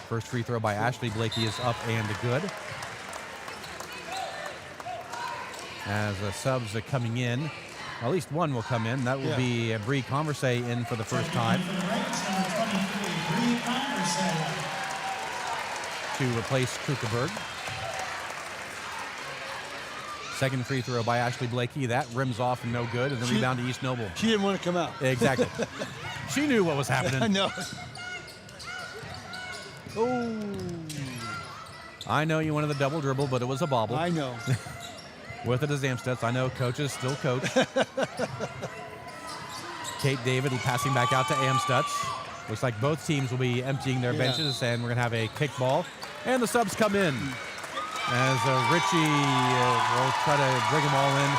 First free throw by Ashley Blakey is up and good. As the subs are coming in, well, at least one will come in. That will be Bree Conversay in for the first time to replace Krugerberg. Second free throw by Ashley Blakey. That rims off and no good, and the rebound to East Noble. She didn't want to come out. Exactly. She knew what was happening. I know. Oh. I know you wanted the double dribble, but it was a bobble. I know. With it is Amstutz. I know coaches still coach. Kate David passing back out to Amstutz. Looks like both teams will be emptying their benches, and we're going to have a kickball. And the subs come in as Richie will try to bring them all in.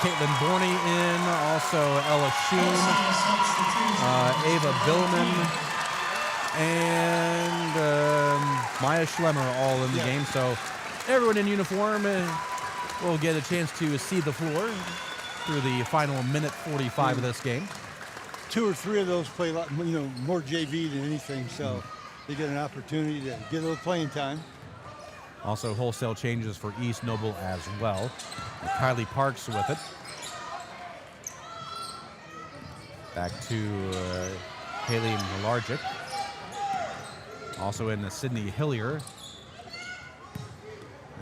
Caitlin Borney in, also Ella Sheen, Ava Billman, and Maya Schlemmer all in the game. So everyone in uniform will get a chance to see the floor through the final minute 45 of this game. 2 or 3 of those play a lot, more JV than anything, so they get an opportunity to get a little playing time. Also wholesale changes for East Noble as well. Kylie Parks with it. Back to Haley Malarczyk. Also in Sydney Hillier.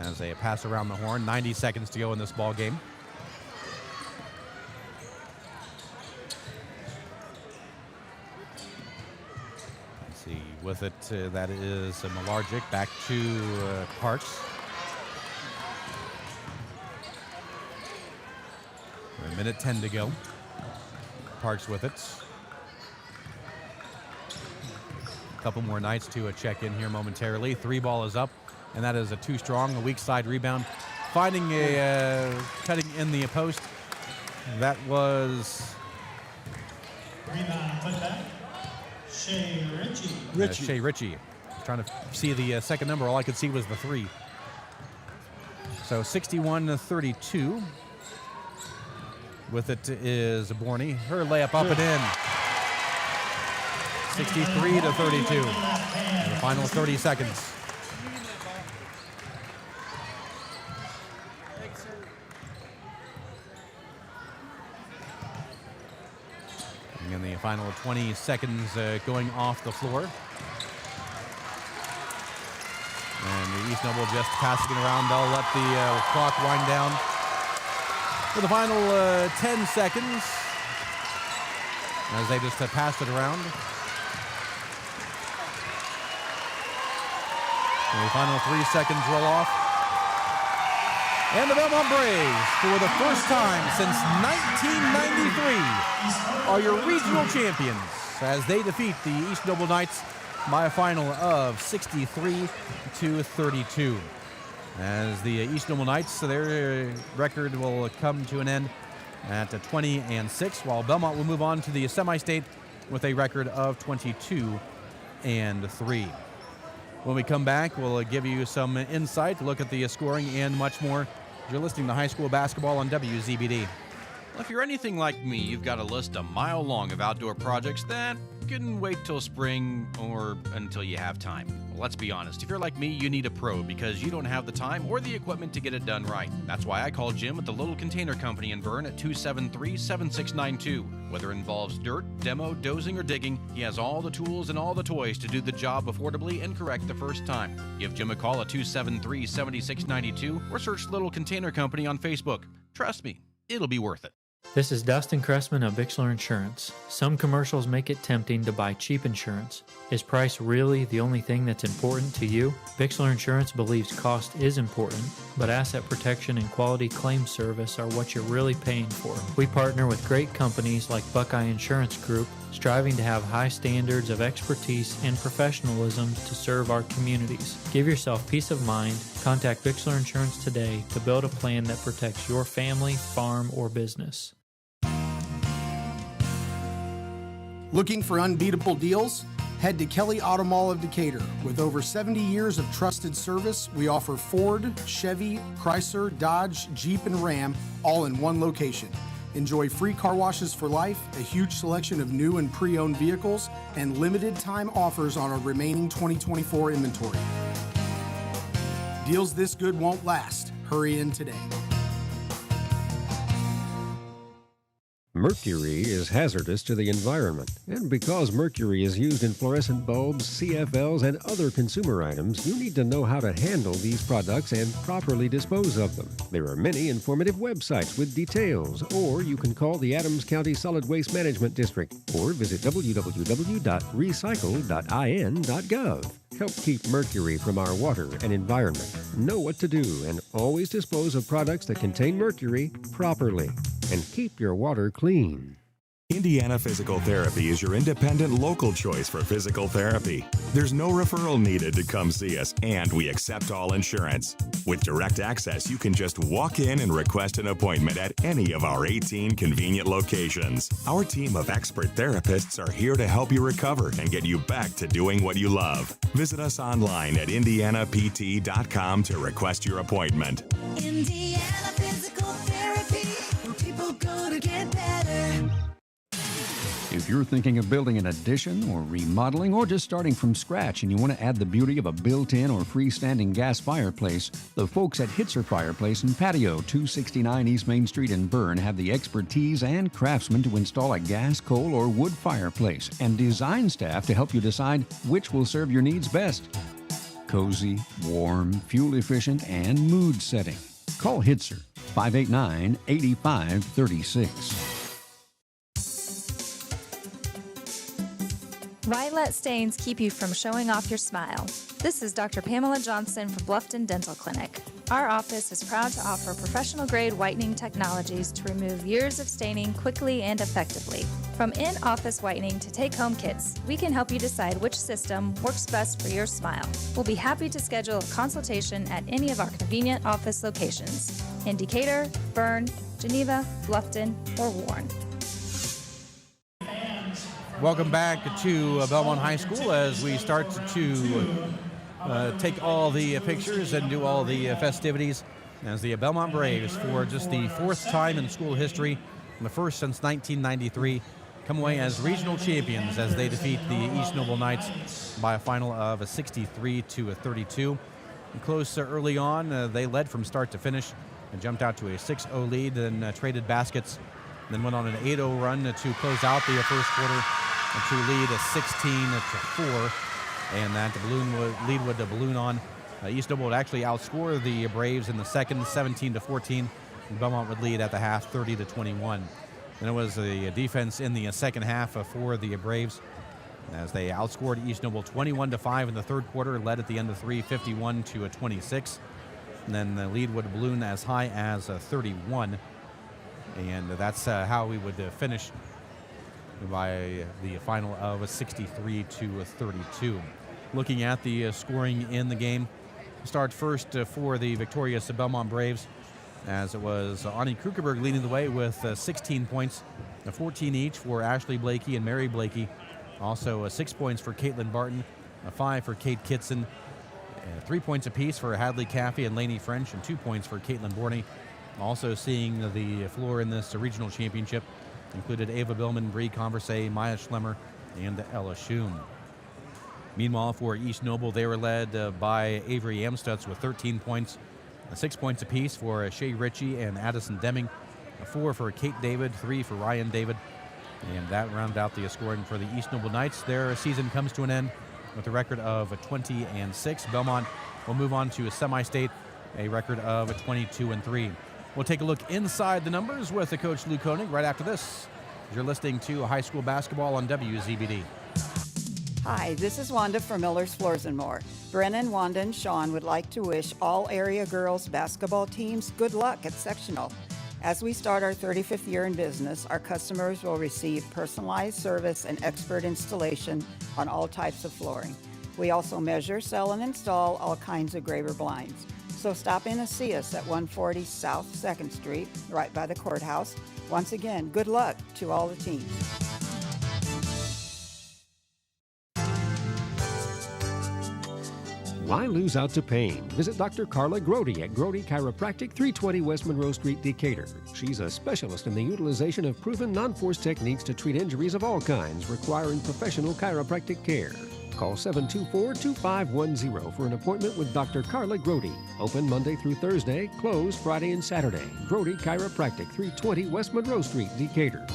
As a pass around the horn, 90 seconds to go in this ball game. Let's see, with it, that is Malarczyk. Back to Parks. A minute 10 to go. Parks with it. A couple more Knights to check in here momentarily. 3 ball is up. And that is a too strong, a weak side rebound. Finding a cutting in the post. That was rebound put back. Shea Ritchie. Shea Ritchie. Trying to see the second number. All I could see was the 3. So 61-32. With it is Borney. Her layup up and in. 63-32. The final 30 seconds. The final 20 seconds going off the floor. And the East Noble just passing it around. They'll let the clock wind down for the final 10 seconds as they just passed it around. And the final 3 seconds roll off. And the Bellmont Braves, for the first time since 1993, are your regional champions as they defeat the East Noble Knights by a final of 63-32. As the East Noble Knights, their record will come to an end at 20-6, while Bellmont will move on to the semi-state with a record of 22-3. When we come back, we'll give you some insight, look at the scoring, and much more. You're listening to High School Basketball on WZBD. Well, if you're anything like me, you've got a list a mile long of outdoor projects that can wait till spring or until you have time. Well, let's be honest. If you're like me, you need a pro because you don't have the time or the equipment to get it done right. That's why I call Jim at the Little Container Company in Bern at 273-7692. Whether it involves dirt, demo, dozing, or digging, he has all the tools and all the toys to do the job affordably and correct the first time. Give Jim a call at 273-7692 or search Little Container Company on Facebook. Trust me, it'll be worth it. This is Dustin Cressman of Bixler Insurance. Some commercials make it tempting to buy cheap insurance. Is price really the only thing that's important to you? Bixler Insurance believes cost is important, but asset protection and quality claim service are what you're really paying for. We partner with great companies like Buckeye Insurance Group, striving to have high standards of expertise and professionalism to serve our communities. Give yourself peace of mind. Contact Bixler Insurance today to build a plan that protects your family, farm, or business. Looking for unbeatable deals? Head to Kelly Auto Mall of Decatur. With over 70 years of trusted service, we offer Ford, Chevy, Chrysler, Dodge, Jeep, and Ram all in one location. Enjoy free car washes for life, a huge selection of new and pre-owned vehicles, and limited time offers on our remaining 2024 inventory. Deals this good won't last. Hurry in today. Mercury is hazardous to the environment, and because mercury is used in fluorescent bulbs, CFLs, and other consumer items, you need to know how to handle these products and properly dispose of them. There are many informative websites with details, or you can call the Adams County Solid Waste Management District, or visit www.recycle.in.gov. Help keep mercury from our water and environment. Know what to do, and always dispose of products that contain mercury properly. And keep your water clean. Indiana Physical Therapy is your independent local choice for physical therapy. There's no referral needed to come see us, and we accept all insurance. With direct access, you can just walk in and request an appointment at any of our 18 convenient locations. Our team of expert therapists are here to help you recover and get you back to doing what you love. Visit us online at indianapt.com to request your appointment. Indiana Physical Therapy, where people go to get better. If you're thinking of building an addition or remodeling or just starting from scratch and you want to add the beauty of a built-in or freestanding gas fireplace, the folks at Hitzer Fireplace and Patio, 269 East Main Street in Bern, have the expertise and craftsmen to install a gas, coal, or wood fireplace and design staff to help you decide which will serve your needs best. Cozy, warm, fuel-efficient, and mood-setting. Call Hitzer, 589-8536. Violet stains keep you from showing off your smile. This is Dr. Pamela Johnson from Bluffton Dental Clinic. Our office is proud to offer professional-grade whitening technologies to remove years of staining quickly and effectively. From in-office whitening to take-home kits, we can help you decide which system works best for your smile. We'll be happy to schedule a consultation at any of our convenient office locations in Decatur, Bern, Geneva, Bluffton, or Warren. Welcome back to Bellmont High School as we start to take all the pictures and do all the festivities as the Bellmont Braves, for just the fourth time in school history, and the first since 1993, come away as regional champions as they defeat the East Noble Knights by a final of 63-32. Close early on, they led from start to finish and jumped out to a 6-0 lead, then traded baskets then went on an 8-0 run to close out the first quarter to lead 16-4, and that lead would balloon on. East Noble would actually outscore the Braves in the second, 17-14. And Bellmont would lead at the half, 30-21. Then it was the defense in the second half for the Braves, as they outscored East Noble 21-5 in the third quarter, led at the end of 3, 51-26. And then the lead would balloon as high as 31. And that's how we would finish by the final of 63-32. Looking at the scoring in the game, start first for the victorious Bellmont Braves, as it was Ani Krukerberg leading the way with 16 points, 14 each for Ashley Blakey and Mary Blakey. Also 6 points for Caitlin Barton, 5 for Kate Kitson, 3 points apiece for Hadley Caffey and Lainey French, and 2 points for Caitlin Borney. Also seeing the floor in this regional championship included Ava Billman, Bree Converse, Maya Schlemmer, and Ella Schum. Meanwhile, for East Noble, they were led by Avery Amstutz with 13 points, 6 points apiece for Shay Ritchie and Addison Deming, 4 for Kate David, 3 for Ryan David, and that rounded out the scoring for the East Noble Knights. Their season comes to an end with a record of 20-6. Bellmont will move on to a semi-state, a record of 22-3. We'll take a look inside the numbers with the coach Lou Koning right after this. You're listening to high school basketball on WZBD. Hi, this is Wanda from Miller's Floors and More. Brennan, Wanda, and Sean would like to wish all area girls basketball teams good luck at sectional. As we start our 35th year in business, our customers will receive personalized service and expert installation on all types of flooring. We also measure, sell, and install all kinds of Graver blinds. So stop in and see us at 140 South 2nd Street, right by the courthouse. Once again, good luck to all the teams. Why lose out to pain? Visit Dr. Carla Grody at Grody Chiropractic, 320 West Monroe Street, Decatur. She's a specialist in the utilization of proven non-force techniques to treat injuries of all kinds requiring professional chiropractic care. Call 724-2510 for an appointment with Dr. Carla Grody. Open Monday through Thursday, closed Friday and Saturday. Grody Chiropractic, 320 West Monroe Street, Decatur.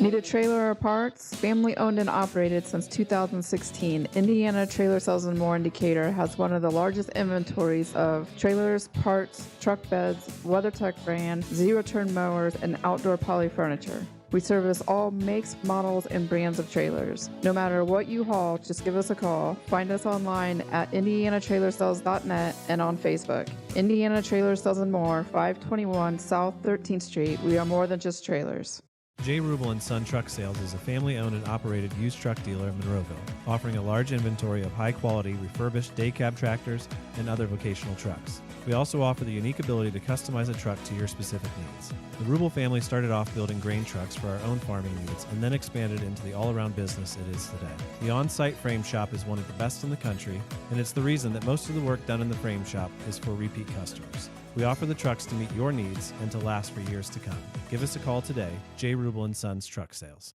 Need a trailer or parts? Family owned and operated since 2016, Indiana Trailer Sales and More in Decatur has one of the largest inventories of trailers, parts, truck beds, WeatherTech brand, zero-turn mowers, and outdoor poly furniture. We service all makes, models, and brands of trailers. No matter what you haul, just give us a call. Find us online at indianatrailersales.net and on Facebook. Indiana Trailer Sales and More, 521 South 13th Street. We are more than just trailers. J. Rubel and Son Truck Sales is a family-owned and operated used truck dealer in Monroeville, offering a large inventory of high-quality refurbished day cab tractors and other vocational trucks. We also offer the unique ability to customize a truck to your specific needs. The Rubel family started off building grain trucks for our own farming needs and then expanded into the all-around business it is today. The on-site frame shop is one of the best in the country, and it's the reason that most of the work done in the frame shop is for repeat customers. We offer the trucks to meet your needs and to last for years to come. Give us a call today, J. Rubel and Sons Truck Sales.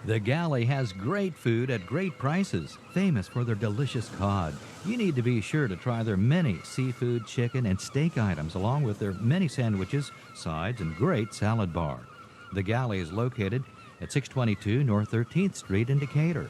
The Galley has great food at great prices, famous for their delicious cod. You need to be sure to try their many seafood, chicken, and steak items, along with their many sandwiches, sides, and great salad bar. The Galley is located at 622 North 13th Street in Decatur.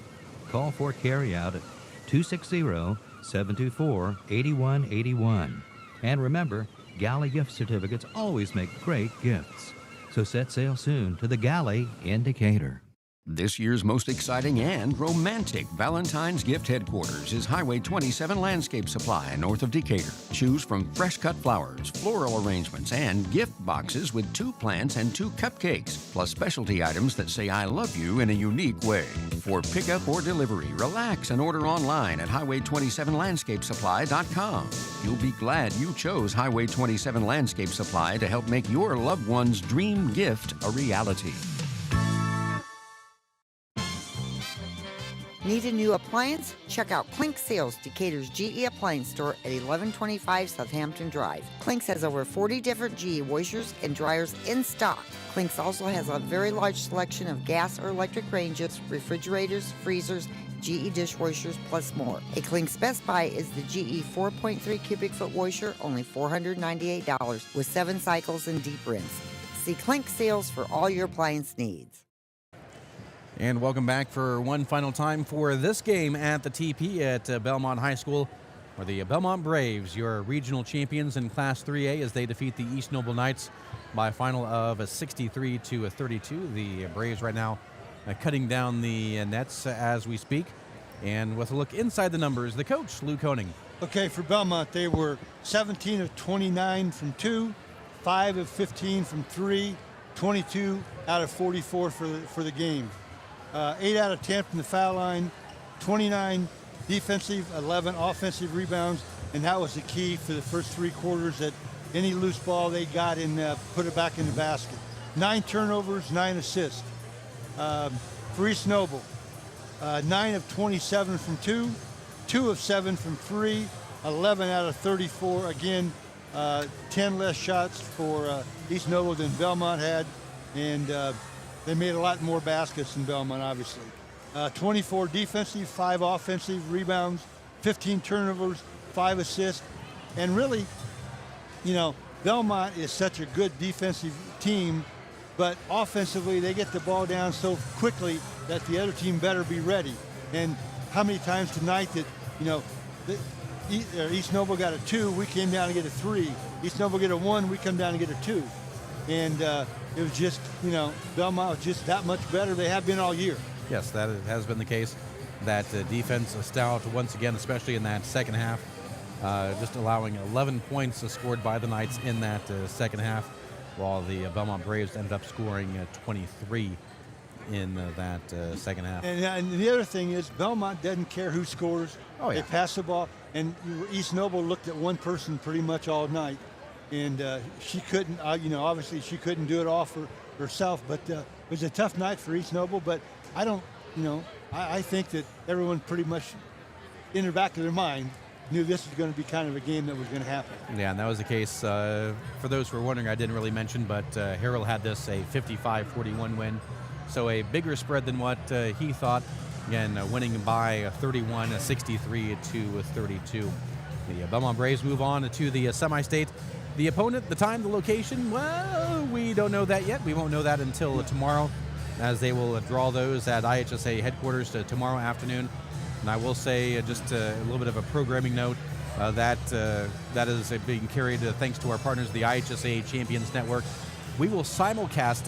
Call for carryout at 260-724-8181. And remember, Galley gift certificates always make great gifts. So set sail soon to the Galley in Decatur. This year's most exciting and romantic Valentine's gift headquarters is Highway 27 Landscape Supply north of Decatur. Choose from fresh cut flowers, floral arrangements, and gift boxes with 2 plants and 2 cupcakes, plus specialty items that say I love you in a unique way. For pickup or delivery, relax and order online at highway27landscapesupply.com. You'll be glad you chose Highway 27 Landscape Supply to help make your loved one's dream gift a reality. Need a new appliance? Check out Clink Sales, Decatur's GE appliance store at 1125 Southampton Drive. Clinks has over 40 different GE washers and dryers in stock. Clinks also has a very large selection of gas or electric ranges, refrigerators, freezers, GE dishwashers, plus more. A Klink's Best Buy is the GE 4.3 cubic foot washer, only $498 with 7 cycles and deep rinse. See Klink Sales for all your appliance needs. And welcome back for one final time for this game at the TP at Bellmont High School, where the Bellmont Braves, your regional champions in Class 3A, as they defeat the East Noble Knights by a final of 63-32. The Braves right now cutting down the nets as we speak. And with a look inside the numbers, the coach, Lou Koning. Okay, for Bellmont, they were 17 of 29 from 2, 5 of 15 from 3, 22 out of 44 for the game. 8 out of 10 from the foul line, 29 defensive, 11 offensive rebounds, and that was the key for the first 3 quarters, that any loose ball they got in, put it back in the basket. 9 turnovers, 9 assists. For East Noble, 9 of 27 from 2, 2 of 7 from 3, 11 out of 34. Again, 10 less shots for East Noble than Bellmont had, and they made a lot more baskets than Bellmont, obviously. 24 defensive, 5 offensive rebounds, 15 turnovers, 5 assists. And really, you know, Bellmont is such a good defensive team, but offensively they get the ball down so quickly that the other team better be ready. And how many times tonight that, you know, East Noble got a 2, we came down to get a 3. East Noble get a 1, we come down and get a 2. And it was just, you know, Bellmont was just that much better. They have been all year. Yes, that has been the case. That defense stout once again, especially in that second half, just allowing 11 points scored by the Knights in that second half, while the Bellmont Braves ended up scoring 23 in that second half. And the other thing is, Bellmont doesn't care who scores. Oh, yeah. They pass the ball. And East Noble looked at one person pretty much all night. And she couldn't, you know, obviously she couldn't do it all for herself. But it was a tough night for East Noble. But I don't, you know, I think that everyone pretty much in the back of their mind knew this was going to be kind of a game that was going to happen. Yeah, and that was the case. For those who are wondering, I didn't really mention, but Harrell had this a 55-41 win. So a bigger spread than what he thought. Again, winning by 31, 63-32. The Bellmont Braves move on to the semi-state. The opponent, the time, the location, well, we don't know that yet. We won't know that until tomorrow, as they will draw those at IHSAA headquarters tomorrow afternoon. And I will say just a little bit of a programming note that is being carried thanks to our partners, the IHSAA Champions Network. We will simulcast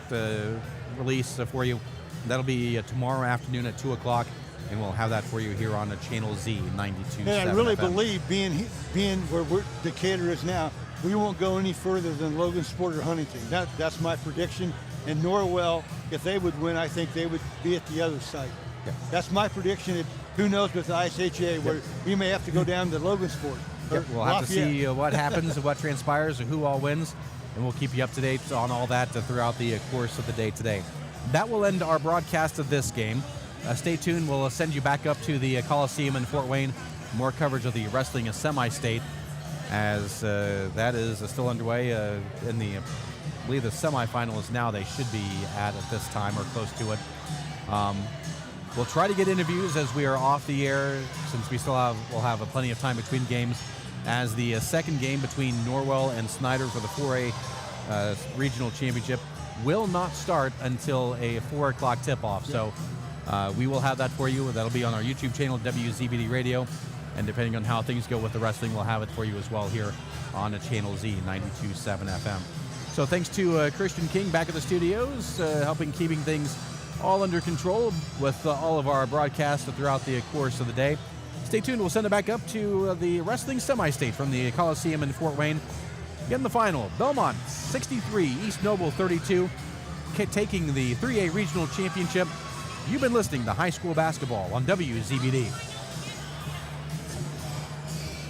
the release for you. That'll be tomorrow afternoon at 2 o'clock, and we'll have that for you here on Channel Z 92.7 And I really FM. believe, being where Decatur is now, we won't go any further than Logan Sport or Huntington. That's my prediction. And Norwell, if they would win, I think they would be at the other side. Yeah. That's my prediction. Who knows with the IHSAA, where we may have to go down to Logan Sport. Yep, we'll have to see what happens and what transpires and who all wins, and we'll keep you up to date on all that throughout the course of the day today. That will end our broadcast of this game. Stay tuned. We'll send you back up to the Coliseum in Fort Wayne. More coverage of the wrestling semi-state, as that is still underway in the, I believe the semifinals now they should be at this time or close to it. We'll try to get interviews as we are off the air, since we'll have plenty of time between games, as the second game between Norwell and Snyder for the 4A regional championship will not start until a 4 o'clock tip-off. So we will have that for you. That'll be on our YouTube channel, WZBD Radio. And depending on how things go with the wrestling, we'll have it for you as well here on Channel Z 92.7 FM. So thanks to Christian King back at the studios, helping keeping things all under control with all of our broadcasts throughout the course of the day. Stay tuned. We'll send it back up to the wrestling semi-state from the Coliseum in Fort Wayne. Again, the final, Bellmont 63, East Noble 32, taking the 3A Regional Championship. You've been listening to High School Basketball on WZBD.